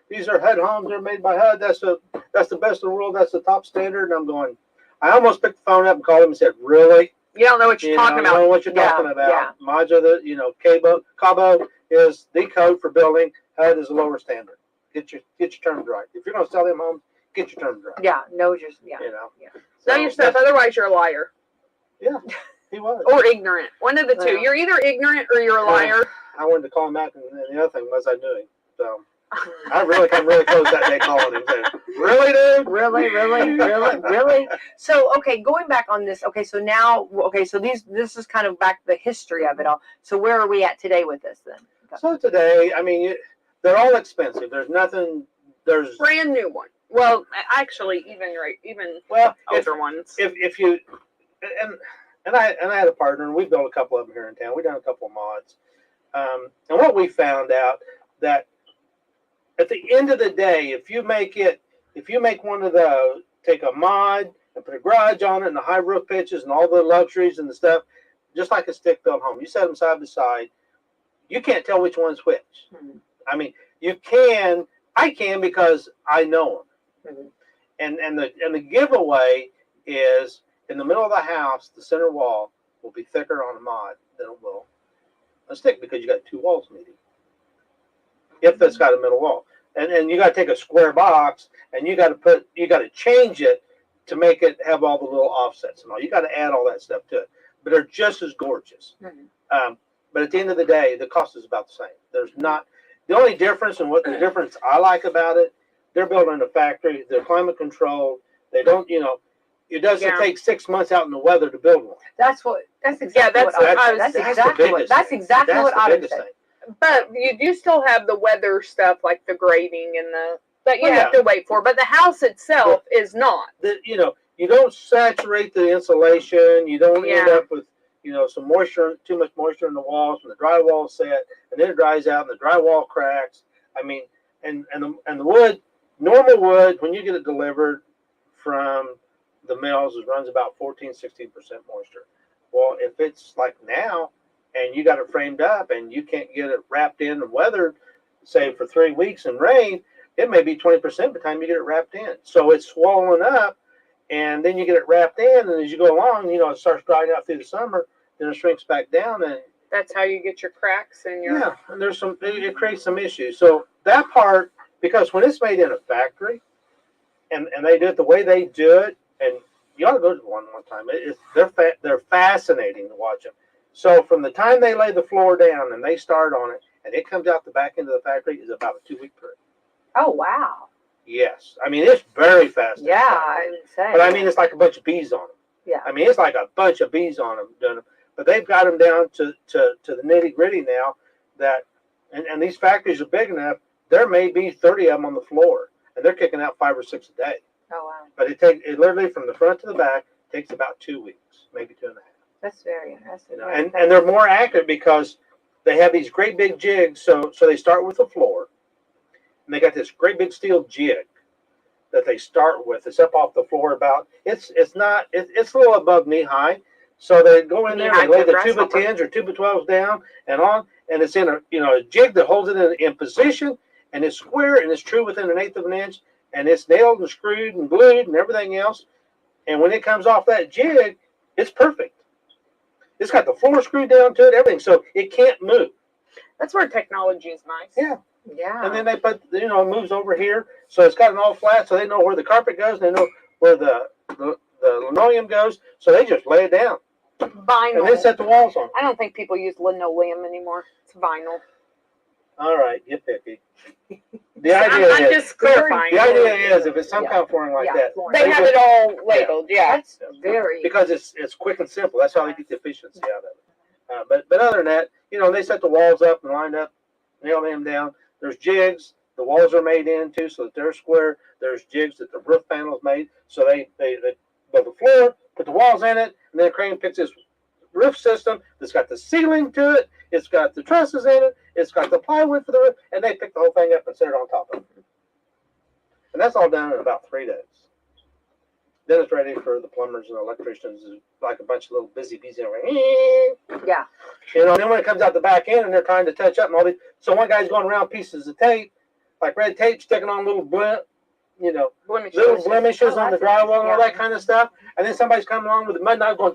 these are HUD homes. They're made by HUD. That's the best in the world. That's the top standard." And I'm going. I almost picked the phone up and called him and said, "Really? You don't know what you're talking about. You don't know what you're talking about. Modular, Cabo is the code for building. HUD is a lower standard. Get your terms right. If you're going to sell them homes, get your terms right. Yeah, know your Know your stuff. Otherwise, you're a liar. Yeah, he was. Or ignorant. One of the two. You're either ignorant or you're a liar. I wanted to call him out, and the other thing was I knew him. So I really came really close that day calling him. Saying, really, dude? Really? So, okay, going back on this. Okay, so now, okay, so this is kind of back the history of it all. So where are we at today with this then? So today, I mean, they're all expensive. There's nothing. There's brand new one. Well, actually, even older ones. If you and I had a partner, and we built a couple of them here in town. We done a couple of mods, and what we found out that at the end of the day, if you make one of those, take a mod and put a garage on it and the high roof pitches and all the luxuries and the stuff, just like a stick-built home. You set them side by side, you can't tell which one's which. Mm-hmm. I mean, you can. I can because I know them. Mm-hmm. And the giveaway is in the middle of the house, the center wall will be thicker on a mod than it will a stick because you got two walls meeting. If that's got a middle wall. And you got to take a square box and you got to change it to make it have all the little offsets and all. You got to add all that stuff to it. But they're just as gorgeous. Mm-hmm. But at the end of the day, the cost is about the same. There's not the only difference, and what the difference I like about it, they're built in a factory. They're climate controlled. They don't, it doesn't take 6 months out in the weather to build one. That's exactly what I would say. But you do still have the weather stuff like the grading and that you have to wait for. But the house itself is not. You don't saturate the insulation. You don't end up with some moisture, too much moisture in the walls when the drywall is set, and then it dries out and the drywall cracks. I mean, and the wood, normal wood, when you get it delivered from the mills, it runs about 14-16% moisture. Well, if it's like now, and you got it framed up, and you can't get it wrapped in and weathered, say for 3 weeks in rain, it may be 20% by the time you get it wrapped in. So it's swollen up. And then you get it wrapped in, and as you go along, it starts drying out through the summer. Then it shrinks back down, and that's how you get your cracks and your and there's it creates some issues. So that part, because when it's made in a factory, and they do it the way they do it, and you ought to go to one time. They're fascinating to watch them. So from the time they lay the floor down and they start on it, and it comes out the back end of the factory, is about a 2-week period. Oh wow. Yes, I mean it's very fast. Yeah, I would say. But I mean it's like a bunch of bees on them. Yeah. I mean it's like a bunch of bees on them. But they've got them down to the nitty gritty now. That and these factories are big enough. There may be 30 of them on the floor, and they're kicking out 5 or 6 a day. Oh wow. But it literally from the front to the back takes about 2 weeks, maybe 2.5. That's very interesting. And they're more accurate because they have these great big jigs. So they start with the floor. And they got this great big steel jig that they start with. It's up off the floor about it's a little above knee high. So they go in there and lay the 2 by 10s or 2 by 12s down and it's in a jig that holds it in position, and it's square and it's true within 1/8 of an inch, and it's nailed and screwed and glued and everything else. And when it comes off that jig, it's perfect. It's got the floor screwed down to it, everything, so it can't move. That's where technology is nice. Yeah. Yeah. And then they put, it moves over here, so it's got an all flat, so they know where the carpet goes, and they know where the linoleum goes, so they just lay it down. Vinyl. And they set the walls on. I don't think people use linoleum anymore. It's vinyl. All right, get picky. The idea I'm just clarifying. The idea is if it's some kind of flooring like that, they have it all labeled. Yeah. That's very because it's quick and simple. That's how they get the efficiency out of it. But other than that, they set the walls up and line up, nail them down. There's jigs. The walls are made into so that they're square. There's jigs that the roof panel is made. So they build the floor, put the walls in it, and then the crane picks this roof system that's got the ceiling to it. It's got the trusses in it. It's got the plywood for the roof, and they pick the whole thing up and set it on top of it. And that's all done in about 3 days. Then it's ready for the plumbers and electricians, like a bunch of little busy bees. Yeah. And then when it comes out the back end and they're trying to touch up and all these, so one guy's going around pieces of tape, like red tape, sticking on little blemishes on the drywall and all that kind of stuff. And then somebody's coming along with the mud knife going,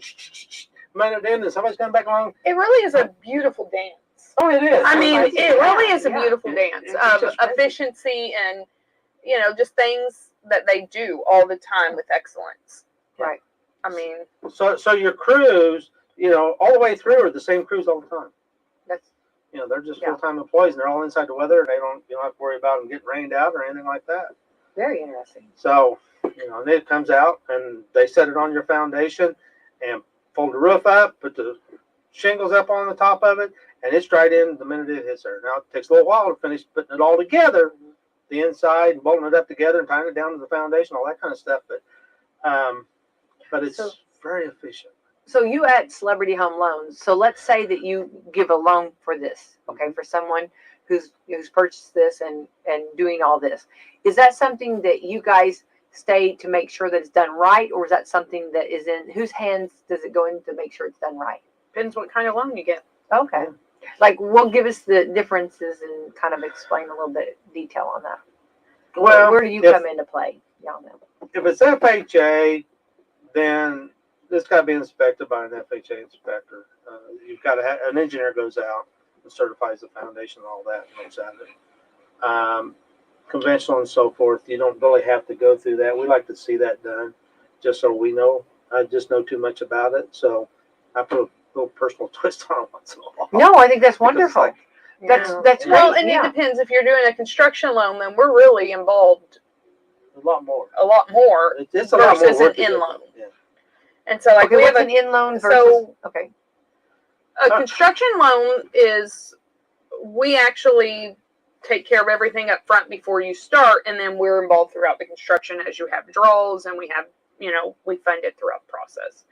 mud it in, and somebody's coming back along. It really is a beautiful dance. Oh, it is. I mean, it really is a beautiful dance of efficiency and, just things that they do all the time with excellence. Right. I mean. So your crews, all the way through are the same crews all the time. That's. they're just Yeah. full-time employees, and they're all inside the weather. And you don't have to worry about them getting rained out or anything like that. Very interesting. So, and it comes out, and they set it on your foundation, and fold the roof up, put the shingles up on the top of it, and it's dried in the minute it hits there. Now, it takes a little while to finish putting it all together, the inside, and bolting it up together, and tying it down to the foundation, all that kind of stuff. But it's very efficient. So you at Celebrity Home Loans. So let's say that you give a loan for this, okay, for someone who's purchased this and doing all this. Is that something that you guys stay to make sure that it's done right, or is that something that is in whose hands does it go in to make sure it's done right? Depends what kind of loan you get. Okay. Like, well, give us the differences and kind of explain a little bit of detail on that. Well, where do you come into play? Y'all know. If it's FHA, then it's got to be inspected by an FHA inspector. You've got to have an engineer goes out and certifies the foundation and all that and looks at it. Conventional and so forth, you don't really have to go through that. We like to see that done just so we know. I just know too much about it, so I put a little personal twist on it once in a while. No, I think that's wonderful. Like, that's well, great. and it depends. If you're doing a construction loan, then we're really involved a lot more. It's a lot more versus an work to in do. loan. Yeah. And so, like, okay, we what's have an in loan versus? So, okay. A construction loan is we actually take care of everything up front before you start, and then we're involved throughout the construction as you have draws, and we have, we fund it throughout the process.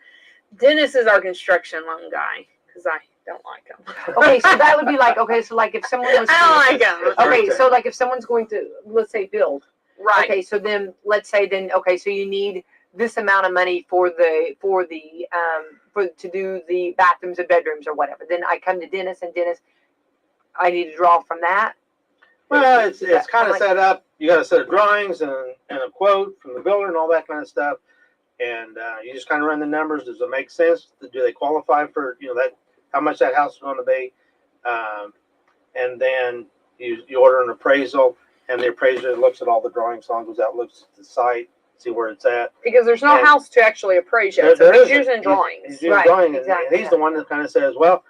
Dennis is our construction loan guy because I don't like him. Okay, so that would be like, so like if someone was. I don't like him. Okay, so like if someone's going to, let's say, build. Right. Okay, so then let's say so you need this amount of money for to do the bathrooms and bedrooms or whatever. Then I come to Dennis, and Dennis, I need to draw from that. Well, it's kind of set up. You got a set of drawings and a quote from the builder and all that kind of stuff, and you just kind of run the numbers. Does it make sense? Do they qualify for that? How much that house is going to be? And then you order an appraisal, and the appraiser looks at all the drawings, goes out, looks at the site, see where it's at. Because there's no house to actually appraise yet, so he's using drawings. He's using drawings, exactly, and he's the one that kind of says, well,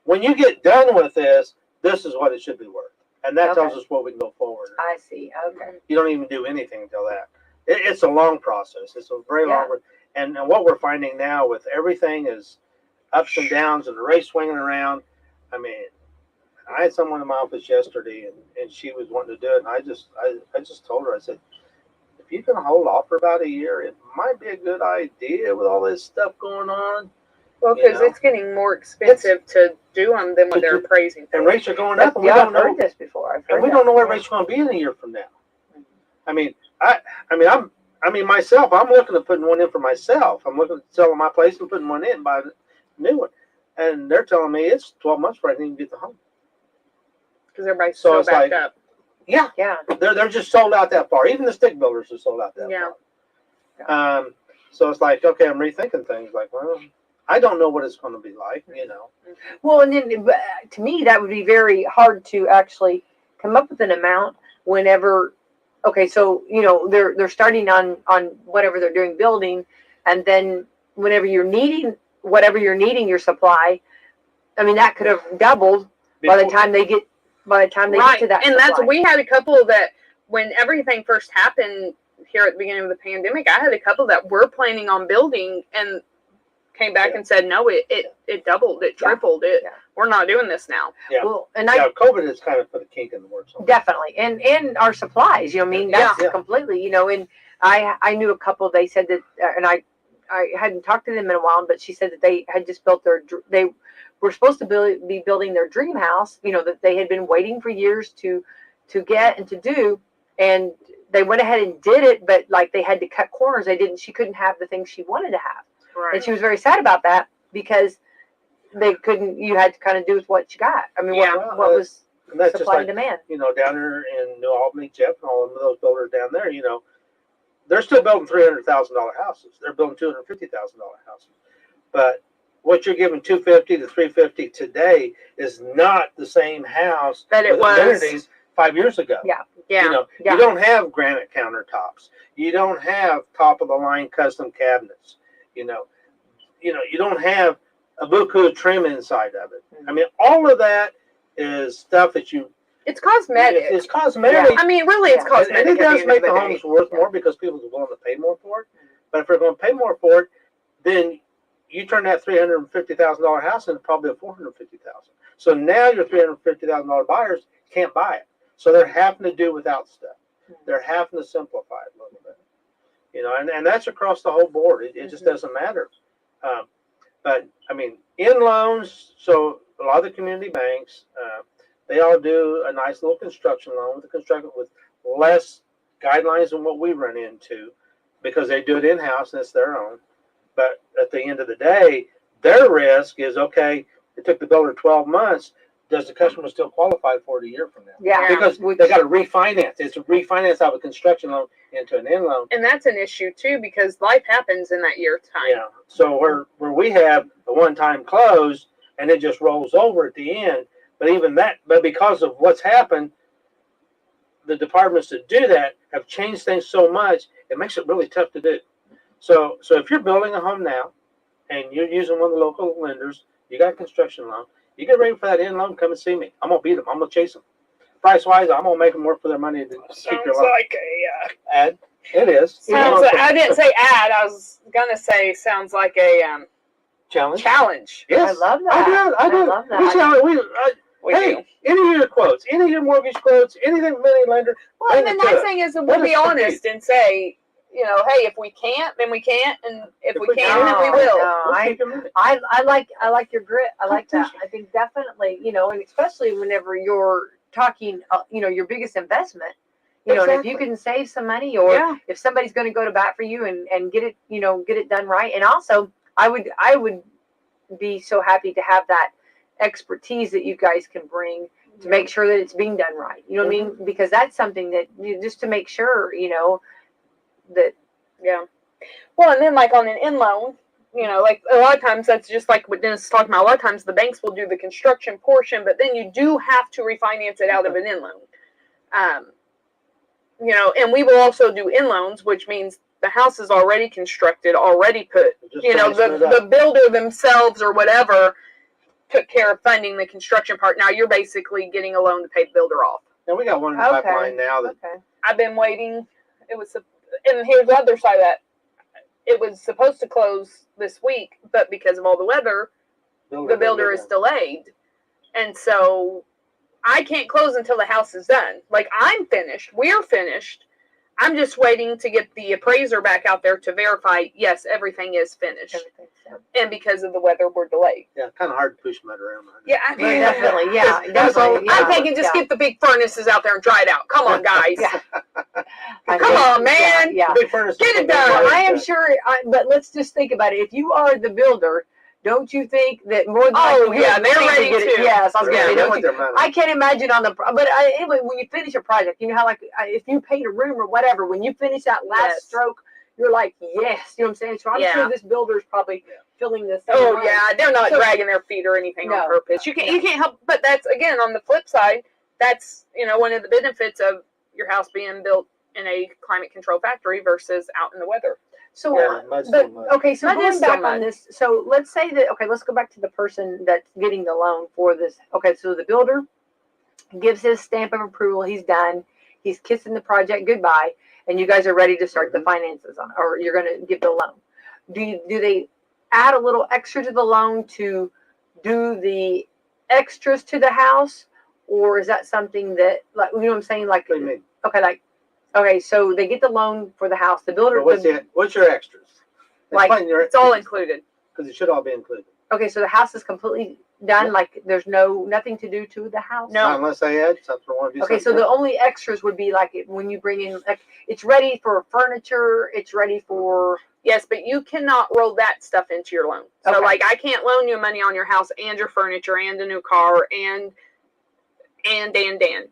when you get done with this is what it should be worth. And that tells us what we can go forward. I see. Okay. You don't even do anything until that. It's a long process. It's a very long. And what we're finding now with everything is ups and downs and the race swinging around. I mean, I had someone in my office yesterday, and she was wanting to do it, and I just told her, I said, if you can hold off for about a year, it might be a good idea with all this stuff going on. Well, because it's getting more expensive to do them than what they're appraising for. And rates are going up, and I've heard this before. we don't know where rates are going to be in a year from now. I mean, myself, I'm looking at putting one in for myself. I'm looking at selling my place and putting one in and buying a new one. And they're telling me it's 12 months before I can even get the home. Because everybody's so backed up. Yeah. They're just sold out that far. Even the stick builders are sold out that far. So it's like, okay, I'm rethinking things. Like, well, I don't know what it's going to be like, Well, and then to me, that would be very hard to actually come up with an amount whenever. Okay, so they're starting on whatever they're doing building, and then whenever you're needing your supply, I mean that could have doubled by the time they get to that. And supply. we had a couple that when everything first happened here at the beginning of the pandemic, I had a couple that were planning on building and came back and said, no, it doubled, it tripled, we're not doing this now. Yeah. Well, and COVID has kind of put a kink in the works. Definitely. And our supplies, that's completely, and I knew a couple, they said that, and I hadn't talked to them in a while, but she said that they had just built they were supposed to be building their dream house, that they had been waiting for years to get and to do. And they went ahead and did it, but like they had to cut corners. She couldn't have the things she wanted to have. Right. And she was very sad about that because you had to kind of do with what you got. I mean, what was supply and demand. Down there in New Albany, Jeff, and all of those builders down there, they're still building $300,000 houses. They're building $250,000 houses. But what you're giving $250,000 to $350,000 today is not the same house that it was amenities 5 years ago. Yeah. You don't have granite countertops. You don't have top of the line custom cabinets. You don't have a buku trim inside of it. I mean, all of that is stuff that It's cosmetic. It's cosmetic. I mean, really, it's Yeah. cosmetic. And it at does the make end the of the homes day. worth more because people are willing to pay more for it. But if they're going to pay more for it, then you turn that $350,000 house into probably a $450,000. So now your $350,000 buyers can't buy it. So they're having to do without stuff. They're having to simplify it a little bit. You know, and that's across the whole board. It just doesn't matter. But I mean, in loans, so a lot of the community banks, they all do a nice little construction loan with the construction with less guidelines than what we run into because they do it in-house and it's their own. But at the end of the day, their risk is, okay, it took the builder 12 months. Does the customer still qualify for it a year from now? Yeah. Because they got to refinance. It's a refinance out of a construction loan into an in loan. And that's an issue too because life happens in that year time. Yeah. So where we have a one-time close and it just rolls over at the end, but because of what's happened, the departments that do that have changed things so much, it makes it really tough to do. So if you're building a home now and you're using one of the local lenders, you got a construction loan, you get ready for that in loan, come and see me. I'm gonna beat them. I'm gonna chase them. Price wise, I'm gonna make them work for their money to keep your Sounds loan. like a Ad. It is. I didn't say ad. I was gonna say sounds like a Challenge. challenge. Yes. I love that. I do. love that. We challenge. We Hey, do. any of your quotes, any of your mortgage quotes, anything from any lender. Well, and the bring it to nice us. thing is that Let we'll be us honest and say, you know, hey, if we can't, then we can't, and if we can, then we No, will. no. We'll take your money. I like your grit. I like that. I think definitely, you know, and especially whenever you're talking, you know, your biggest investment, you know, and if you Exactly. can save some money, or Yeah. if somebody's going to go to bat for you and get it, you know, get it done right. And also, I would be so happy to have that expertise that you guys can bring to make sure that it's being done right. You know what I mean? Because that's something that just to make sure, you know, that. Yeah. Well, and then like on an in loan, you know, like a lot of times that's just like what Dennis is talking about. A lot of times the banks will do the construction portion, but then you do have to refinance it out of an in loan. You know, and we will also do in loans, which means the house is already constructed, already put, Just you know, finishing it up. the builder themselves or whatever took care of funding the construction part. Now you're basically getting a loan to pay the builder off. And we got one in the pipeline now that Okay. I've been waiting. And here's the other side of that. It was supposed to close this week, but because of all the weather, the builder is delayed. And so I can't close until the house is done. Like, I'm finished. We're finished. I'm just waiting to get the appraiser back out there to verify, yes, everything is finished. And because of the weather, we're delayed. Yeah, kind of hard to push mud around. Yeah, Definitely, yeah. That's all- Definitely, I'm thinking just get the big furnaces out there and dry it out. Come on, guys. Yeah. Come on, man. Yeah. Big furnace. Get it done. Well, I am sure, but let's just think about it. If you are the builder, don't you think that more than Oh, likely yeah, you're they're going ready get it? to. Yes, I was Yeah, going to say, they don't want you? their money. I can't imagine but anyway, when you finish a project, you know how, like, if you paint a room or whatever, when you finish that last Yes. stroke, you're like, yes, you know what I'm saying? So I'm Yeah. sure this builder's probably feeling this. Oh yeah, they're not So- dragging their feet or anything No. on purpose. You can't help. But that's again on the flip side. That's, you know, one of the benefits of your house being built in a climate control factory versus out in the weather. So, Yeah, mud's but still mud. okay, so Mud is going still back mud. on this, so let's say that, okay, let's go back to the person that's getting the loan for this. Okay, so the builder gives his stamp of approval, he's done, he's kissing the project goodbye, and you guys are ready to start the finances on, or you're going to give the loan. Do they add a little extra to the loan to do the extras to the house, or is that something that, like, you know what I'm saying, like, What do you mean? okay, so they get the loan for the house, the builder, But what's your extras? Like, It's all included. Because it should all be included. okay, so the house is completely done, like there's nothing to do to the house? No. Not unless they add something or want to do Okay, so something. the only extras would be like when you bring in, like, it's ready for furniture, it's ready for, Yes, but you cannot roll that stuff into your loan. So, Okay. like, I can't loan you money on your house and your furniture and a new car and.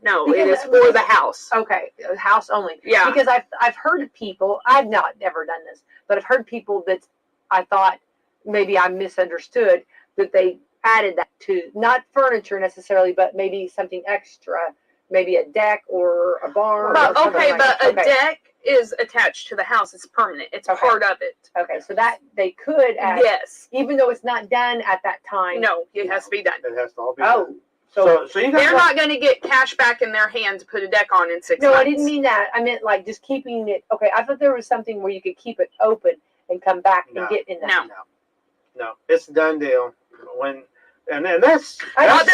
No, it is for the house. okay, house only. Yeah. Because I've heard of people, I've never done this, but I've heard people that I thought maybe I misunderstood, that they added that to, not furniture necessarily, but maybe something extra, maybe a deck or a barn. But or something okay, like but that. a deck is attached to the house. It's permanent. It's Okay. part of it. Okay, so that they could add, Yes. even though it's not done at that time. No, it has to be done. It has to all be Oh, done. So you They're got not going to get cash back in their hand to put a deck on in 6 No, months. I didn't mean that. I meant like just keeping it. Okay, I thought there was something where you could keep it open and come back and No. get in that. No, it's a done deal. And that's Not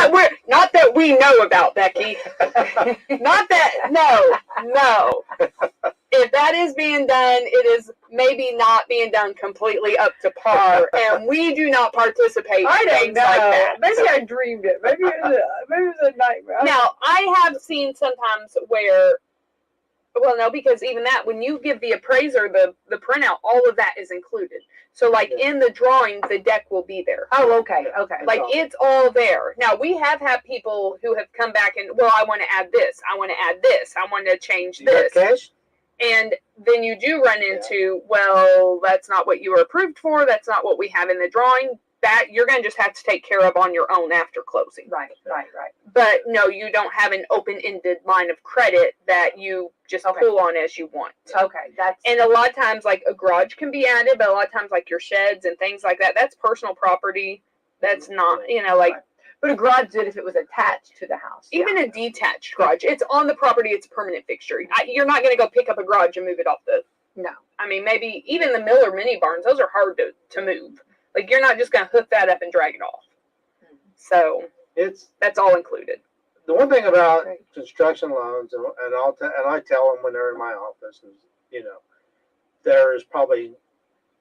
that we know about, Becky. Not that. No. If that is being done, it is maybe not being done completely up to par, and we do not participate I in don't things know. like that. Maybe I dreamed it. Maybe it was a nightmare. Now, I have seen sometimes where, well, no, because even that, when you give the appraiser the printout, all of that is included. So, like, in the drawing, the deck will be there. Oh, okay. Like, it's all there. Now, we have had people who have come back and, well, I want to add this. I want to add this. I want to change you got this. cash? And then you do run into, well, that's not what you were approved for. That's not what we have in the drawing. That you're going to just have to take care of on your own after closing. Right. But no, you don't have an open-ended line of credit that you just pull on as you want. Okay, that's. And a lot of times, like, a garage can be added, but a lot of times, like, your sheds and things like that, that's personal property. That's not, like. Right. But a garage did if it was attached to the house. Even a detached garage, it's on the property, it's a permanent fixture. You're not going to go pick up a garage and move it off the. No. I mean, maybe even the Miller mini barns, those are hard to move. Like, you're not just going to hook that up and drag it off. So that's all included. The one thing about construction loans, and I tell them when they're in my office, is there is probably,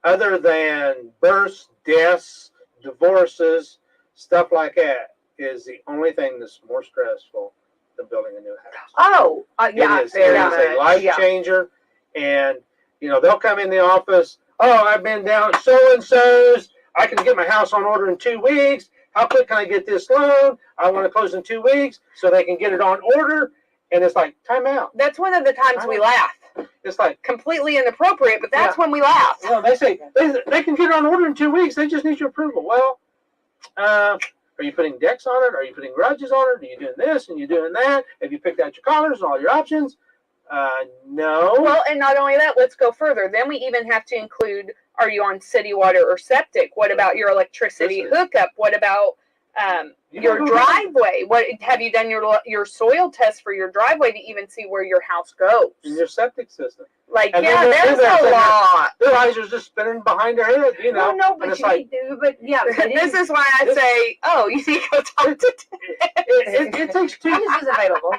other than births, deaths, divorces, stuff like that, is the only thing that's more stressful than building a new house. Oh, yeah, it is a life changer, and they'll come in the office. Oh, I've been down so and so's. I can get my house on order in 2 weeks. How quick can I get this loan? I want to close in 2 weeks so they can get it on order. And it's like, time out. That's one of the times we laugh. It's like completely inappropriate, but that's when we laugh. They say they can get it on order in 2 weeks. They just need your approval. Well, are you putting decks on it? Are you putting garages on it? Are you doing this and you doing that? Have you picked out your colors and all your options? No. Well, and not only that, let's go further. Then we even have to include, are you on city water or septic? What about your electricity hookup? What about your driveway? What have you done your soil test for your driveway to even see where your house goes? And your septic system. Like, there's a lot. Their eyes are just spinning behind their head, No, but this is why I say, oh, you need to go talk to it takes 2 This is available.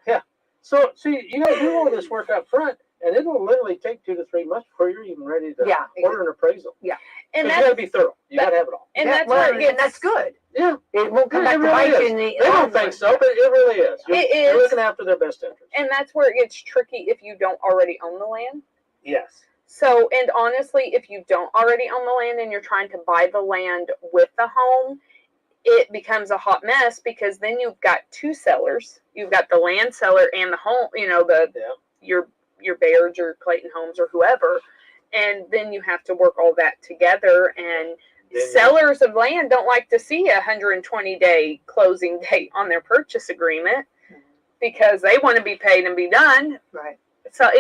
Yeah. So, see, you got to do all this work up front, and it'll literally take 2 to 3 months before you're even ready to order an appraisal. Yeah. And you got to be thorough. You got to have it all. And that's good. Yeah. It won't come back to bite you. They don't think so, but it really is. You're looking after their best interest. And that's where it gets tricky if you don't already own the land. Yes. So, and honestly, if you don't already own the land and you're trying to buy the land with the home, it becomes a hot mess because then you've got 2 sellers. You've got the land seller and the home, your Bairds or Clayton Homes or whoever. And then you have to work all that together. And sellers of land don't like to see a 120-day closing date on their purchase agreement because they want to be paid and be done. Right. So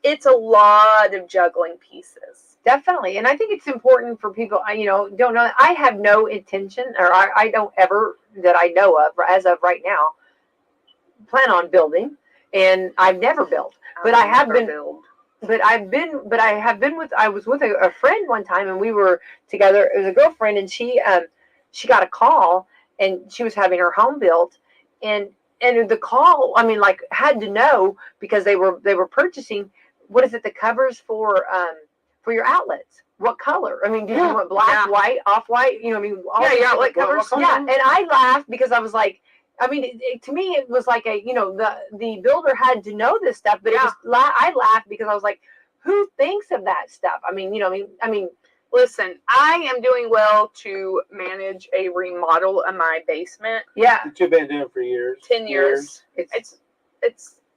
it's a lot of juggling pieces. Definitely. And I think it's important for people, don't know. I have no intention, or I don't ever, that I know of, as of right now, plan on building. And I've never built. But I have been. I was with a friend one time, and we were together. It was a girlfriend, and she got a call, and she was having her home built. And the call, had to know, because they were purchasing, what is it, the covers for your outlets, what color? Did you want black, white, off-white? All your outlet covers. Yeah, and I laughed because I was like, to me it was like the builder had to know this stuff, but I laughed because I was like, who thinks of that stuff? Listen, I am doing well to manage a remodel of my basement. Yeah, that you've been doing for years. 10 years. It's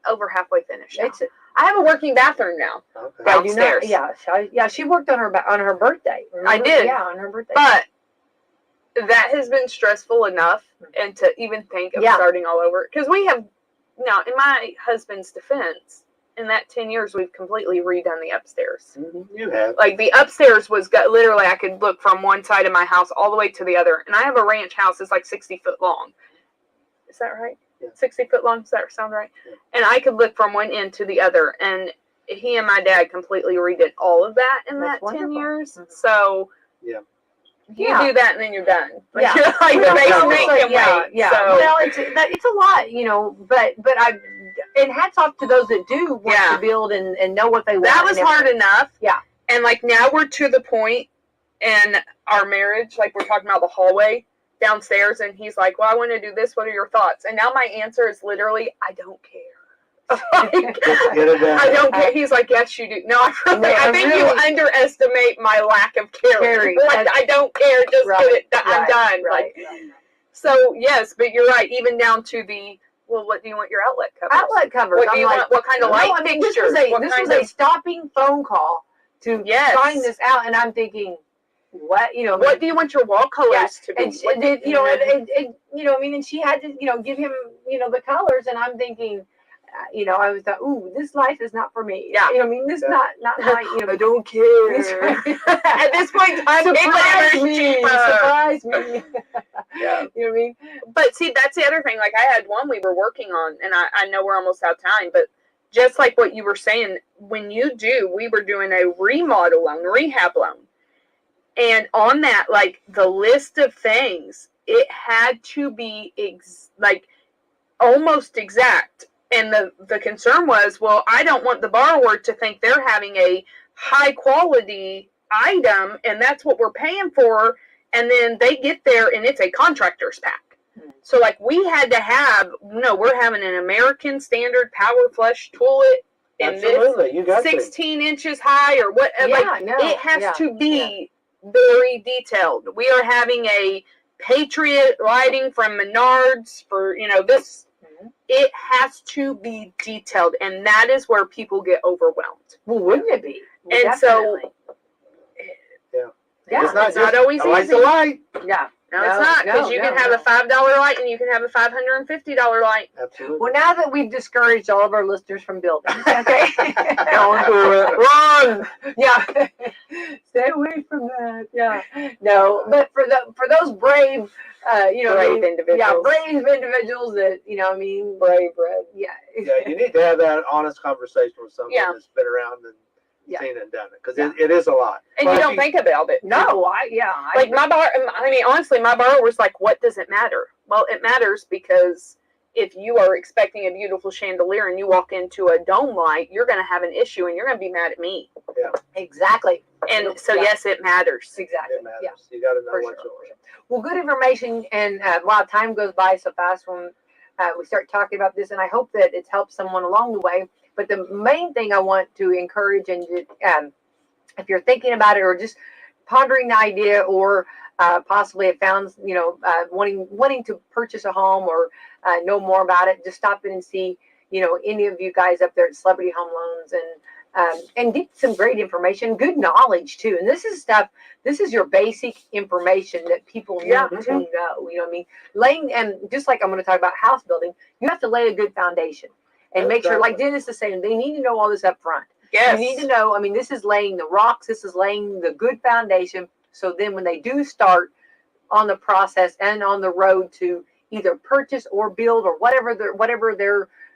over halfway finished. I have a working bathroom now. Okay. Downstairs. She worked on her birthday. Remember? I did. Yeah, on her birthday. But that has been stressful enough, and to even think of starting all over. Because we have, now, in my husband's defense, in that 10 years, we've completely redone the upstairs. Mm-hmm. You have. Like, the upstairs was literally, I could look from one side of my house all the way to the other. And I have a ranch house that's like 60 foot long. Is that right? Yeah. 60 foot long. Does that sound right? Yeah. And I could look from one end to the other. And he and my dad completely redid all of that in That's that 10 wonderful. years. Mhm. So Yeah. you Yeah. do that and then you're done. Like, Yeah. you're like, Well, the it's basement like, can wait. yeah. So, Well, it's a lot, you know, but and hats off to those that do want Yeah. to build and know what they want. that was and hard everything. enough. Yeah. And like now we're to the point in our marriage, like we're talking about the hallway downstairs, and he's like, well, I want to do this. What are your thoughts? And now my answer is literally, I don't care. Like, Just get it done. I don't care. He's like, yes, you do. No, I think you underestimate my lack of caring. Like, I don't care. Just Right, get it done. I'm right, done. Right. Like, so yes, but you're right. Even down to the, well, what do you want your outlet covers? Outlet covers. What do I'm you like, want? What kind of light no, I mean, this fixtures? was a stopping phone call to Yes. find this out, and I'm thinking, what, you know, what do you want your wall colors to be? and she, you know, and you know, I mean, and she had to, you know, give him, you know, the colors, and I'm thinking, you know, I was thought, ooh, this life is not for me. Yeah. You know, I mean, this not my, you know, I don't care. At this point, I'm surprise me, cheaper. surprise me. Yeah. You know what I mean? But see, that's the other thing. Like, I had one we were working on, and I know we're almost out of time, but just like what you were saying, when you do, we were doing a remodel loan, rehab loan. And on that, like, the list of things, it had to be, like, almost exact. And the concern was, well, I don't want the borrower to think they're having a high-quality item, and that's what we're paying for, and then they get there, and it's a contractor's pack. So, like, we had to have, no, we're having an American standard power flush toilet in Absolutely, you got this 16 inches high or whatever. Yeah, like, no, it has yeah, to be very detailed. We are having a Patriot lighting from Menards for, you know, this. It has to be detailed, and that is where people get overwhelmed. Well, wouldn't it be? Well, And so, yeah, it's not always I like easy. the light. yeah. No, it's not, because you can have a $5 light and you can have a $550 light. Absolutely. Well, now that we've discouraged all of our listeners from building, okay? Don't do it. Run! Yeah. Stay away from that. Yeah. No, but for those brave, you know, Brave individuals. Yeah, brave individuals that, you know, I mean, Brave red. yeah. Yeah, you need to have that honest conversation with someone Yeah. that's been around and Yeah. seen it and done it, because Yeah. it is a lot. And Well, you don't think about it. No, Like, honestly, my borrower was like, what does it matter? Well, it matters because if you are expecting a beautiful chandelier and you walk into a dome light, you're going to have an issue and you're going to be mad at me. exactly. And so, Yeah. yes, it matters. Exactly. It matters. Yeah. You got to know For what's sure. yours. Well, good information, and wow, time goes by so fast when we start talking about this, and I hope that it's helped someone along the way. But the main thing I want to encourage, and if you're thinking about it or just pondering the idea, or possibly have found, you know, wanting to purchase a home or know more about it, just stop in and see, you know, any of you guys up there at Celebrity Home Loans, and get some great information, good knowledge too. And this is your basic information that people need to know. You know what I mean? Laying, and just like I'm going to talk about house building, you have to lay a good foundation and make sure, like Dennis is saying, they need to know all this up front. Yes. You need to know, I mean, this is laying the rocks, this is laying the good foundation. So then when they do start on the process and on the road to either purchase or build or whatever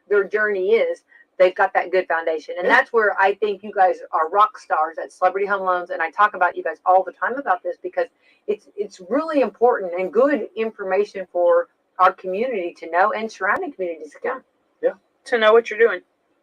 their journey is, they've got that good foundation. And that's where I think you guys are rock stars at Celebrity Home Loans. And I talk about you guys all the time about this because it's really important and good information for our community to know and surrounding communities to know. To know what you're doing.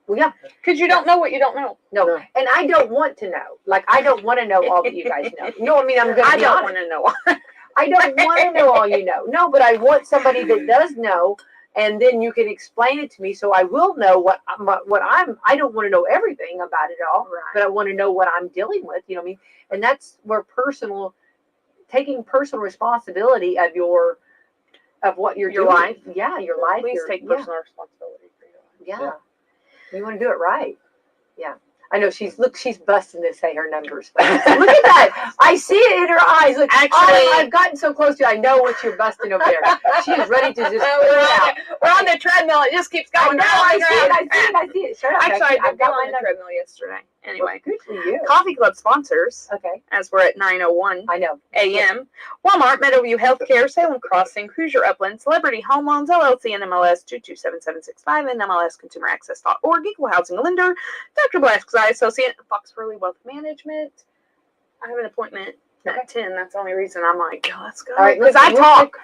Well, yeah. Because you don't know what you don't know. No. And I don't want to know. Like, I don't want to know all that you guys know. No, I mean, I'm going to I be don't honest. want to know. I don't want to know all you know. No, but I want somebody that does know, and then you can explain it to me so I will know what I don't want to know everything about it all, Right. but I want to know what I'm dealing with, you know what I mean? And that's where taking personal responsibility of what you're Your doing. life. Yeah, your life. Please take personal responsibility for your life. Yeah. You want to do it right. Yeah. I know she's busting to say her numbers. Look at that. I see it in her eyes. Look, Actually, I've gotten so close to you. I know what you're busting over there. She is ready to just put it out. We're on the treadmill. It just keeps I going. know, I see it. Shut up. Actually, I I've did got go my on the numbers. treadmill yesterday. Anyway, Good for you. Coffee Club sponsors, Okay. as we're at 9:01 I know. a.m. Walmart, Meadowview Healthcare, Salem Crossing, Hoosier Upland, Celebrity Home Loans, LLC, and MLS 227765, and MLSConsumerAccess.org, Equal Housing Lender, Dr. Black's Eye Associate, Fox Burley Wealth Management. I have an appointment at 10. That's the only reason I'm like, oh, let's go. All right, Because listen,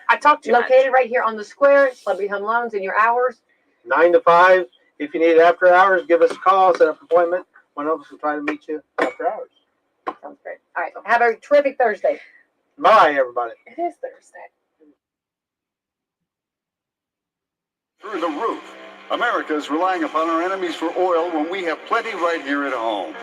I talk too much. Located right here on the square, Celebrity Home Loans, in your hours. 9 to 5. If you need after hours, give us a call, set up an appointment. One of us will try to meet you after hours. Sounds great. All right. Have a terrific Thursday. Bye, everybody. It is Thursday. Through the roof. America is relying upon our enemies for oil when we have plenty right here at home.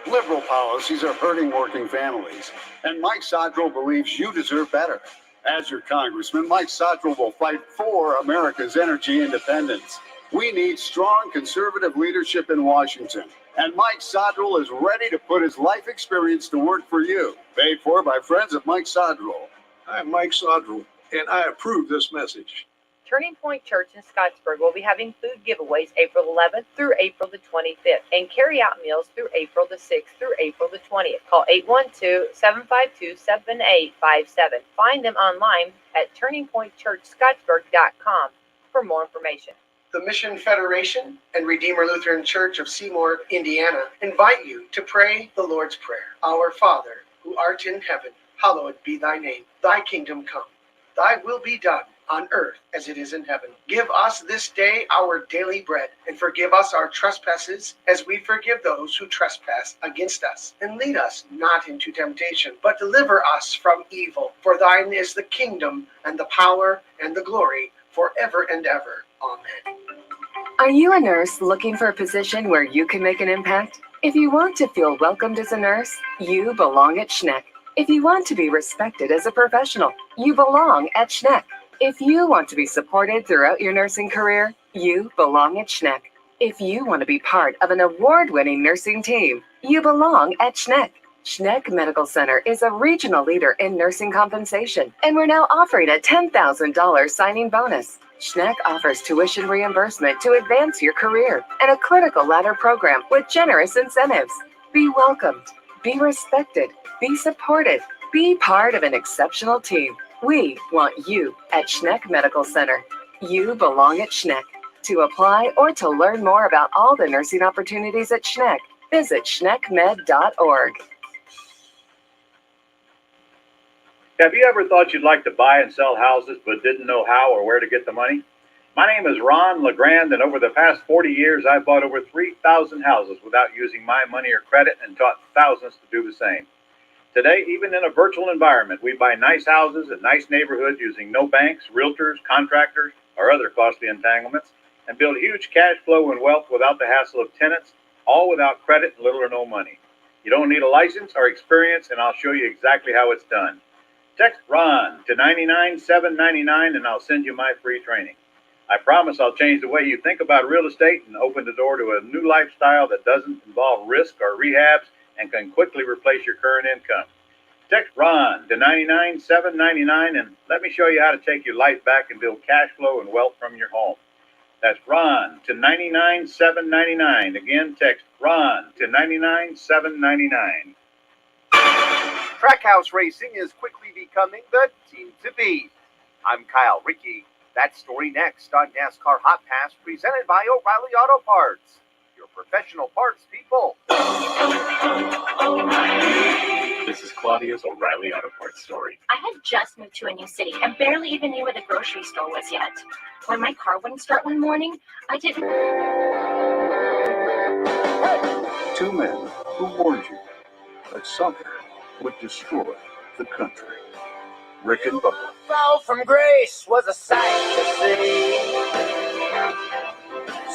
Liberal policies are hurting working families, and Mike Sodrell believes you deserve better. As your congressman, Mike Sodrell will fight for America's energy independence. We need strong conservative leadership in Washington, and Mike Sodrell is ready to put his life experience to work for you. Paid for by friends of Mike Sodrell. I'm Mike Sodrell, and I approve this message. Turning Point Church in Scottsburg will be having food giveaways April 11th through April the 25th and carry-out meals through April the 6th through April the 20th. Call 812-752-7857. Find them online at turningpointchurchscottsburg.com for more information. The Mission Federation and Redeemer Lutheran Church of Seymour, Indiana, invite you to pray the Lord's Prayer. Our Father, who art in heaven, hallowed be thy name. Thy kingdom come. Thy will be done on earth as it is in heaven. Give us this day our daily bread, and forgive us our trespasses as we forgive those who trespass against us. And lead us not into temptation, but deliver us from evil. For thine is the kingdom, and the power, and the glory, forever and ever. Amen. Are you a nurse looking for a position where you can make an impact? If you want to feel welcomed as a nurse, you belong at Schneck. If you want to be respected as a professional, you belong at Schneck. If you want to be supported throughout your nursing career, you belong at Schneck. If you want to be part of an award-winning nursing team, you belong at Schneck. Schneck Medical Center is a regional leader in nursing compensation, and we're now offering a $10,000 signing bonus. Schneck offers tuition reimbursement to advance your career and a clinical ladder program with generous incentives. Be welcomed, be respected, be supported, be part of an exceptional team. We want you at Schneck Medical Center. You belong at Schneck. To apply or to learn more about all the nursing opportunities at Schneck, visit schneckmed.org. Have you ever thought you'd like to buy and sell houses but didn't know how or where to get the money? My name is Ron LeGrand, and over the past 40 years, I've bought over 3,000 houses without using my money or credit and taught thousands to do the same. Today, even in a virtual environment, we buy nice houses in nice neighborhoods using no banks, realtors, contractors, or other costly entanglements, and build huge cash flow and wealth without the hassle of tenants, all without credit and little or no money. You don't need a license or experience, and I'll show you exactly how it's done. Text RON to 99799 and I'll send you my free training. I promise I'll change the way you think about real estate and open the door to a new lifestyle that doesn't involve risk or rehabs and can quickly replace your current income. Text RON to 99799 and let me show you how to take your life back and build cash flow and wealth from your home. That's RON to 99799. Again, text RON to 99799. Trackhouse racing is quickly becoming the team to beat. I'm Kyle Rickey. That story next on NASCAR Hot Pass, presented by O'Reilly Auto Parts. Your professional parts people. This is Claudia's O'Reilly Auto Parts story. I had just moved to a new city and barely even knew where the grocery store was yet. When my car wouldn't start one morning, I didn't... Two men who warned you that something would destroy the country. Rick and Bubba. Fall from grace was a sight to see.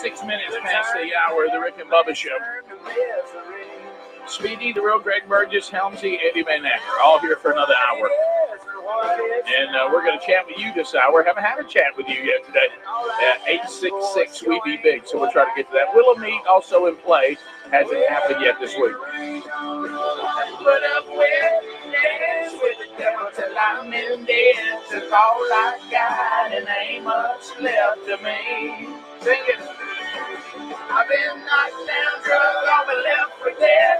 6 minutes past the hour of the Rick and Bubba Show. Speedy, the real Greg Burgess, Helmsy, Eddie Van Acker, all here for another hour. And we're going to chat with you this hour. Haven't had a chat with you yet today. At 866 We Be Big, so we'll try to get to that. Willow Meat also in play. Hasn't happened yet this week. Put up with the devil till I'm in debt. Took all I got and ain't much left of me. Sing it. I've been knocked down, drug, all but left for dead.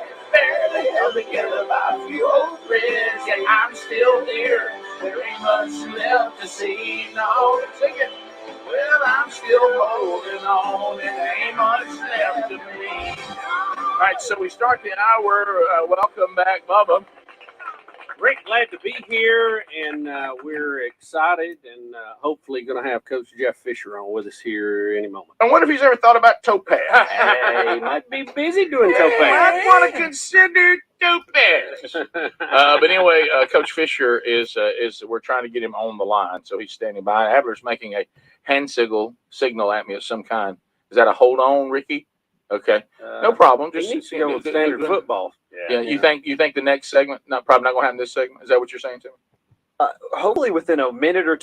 start the hour. Welcome back, Bubba. Rick, glad to be here, and we're excited and hopefully going to have Coach Jeff Fisher on with us here any moment. I wonder if he's ever thought about Topaz. He might be busy doing Topaz. I want to consider Topaz. But anyway, Coach Fisher is we're trying to get him on the line, so he's standing by. Adler's making a hand signal at me of some kind. Is that a hold on, Ricky? Okay, no problem. Just needs to go with standard football. Yeah, you think the next segment probably not going to happen this segment? Is that what you're saying to me? Hopefully within a minute or two.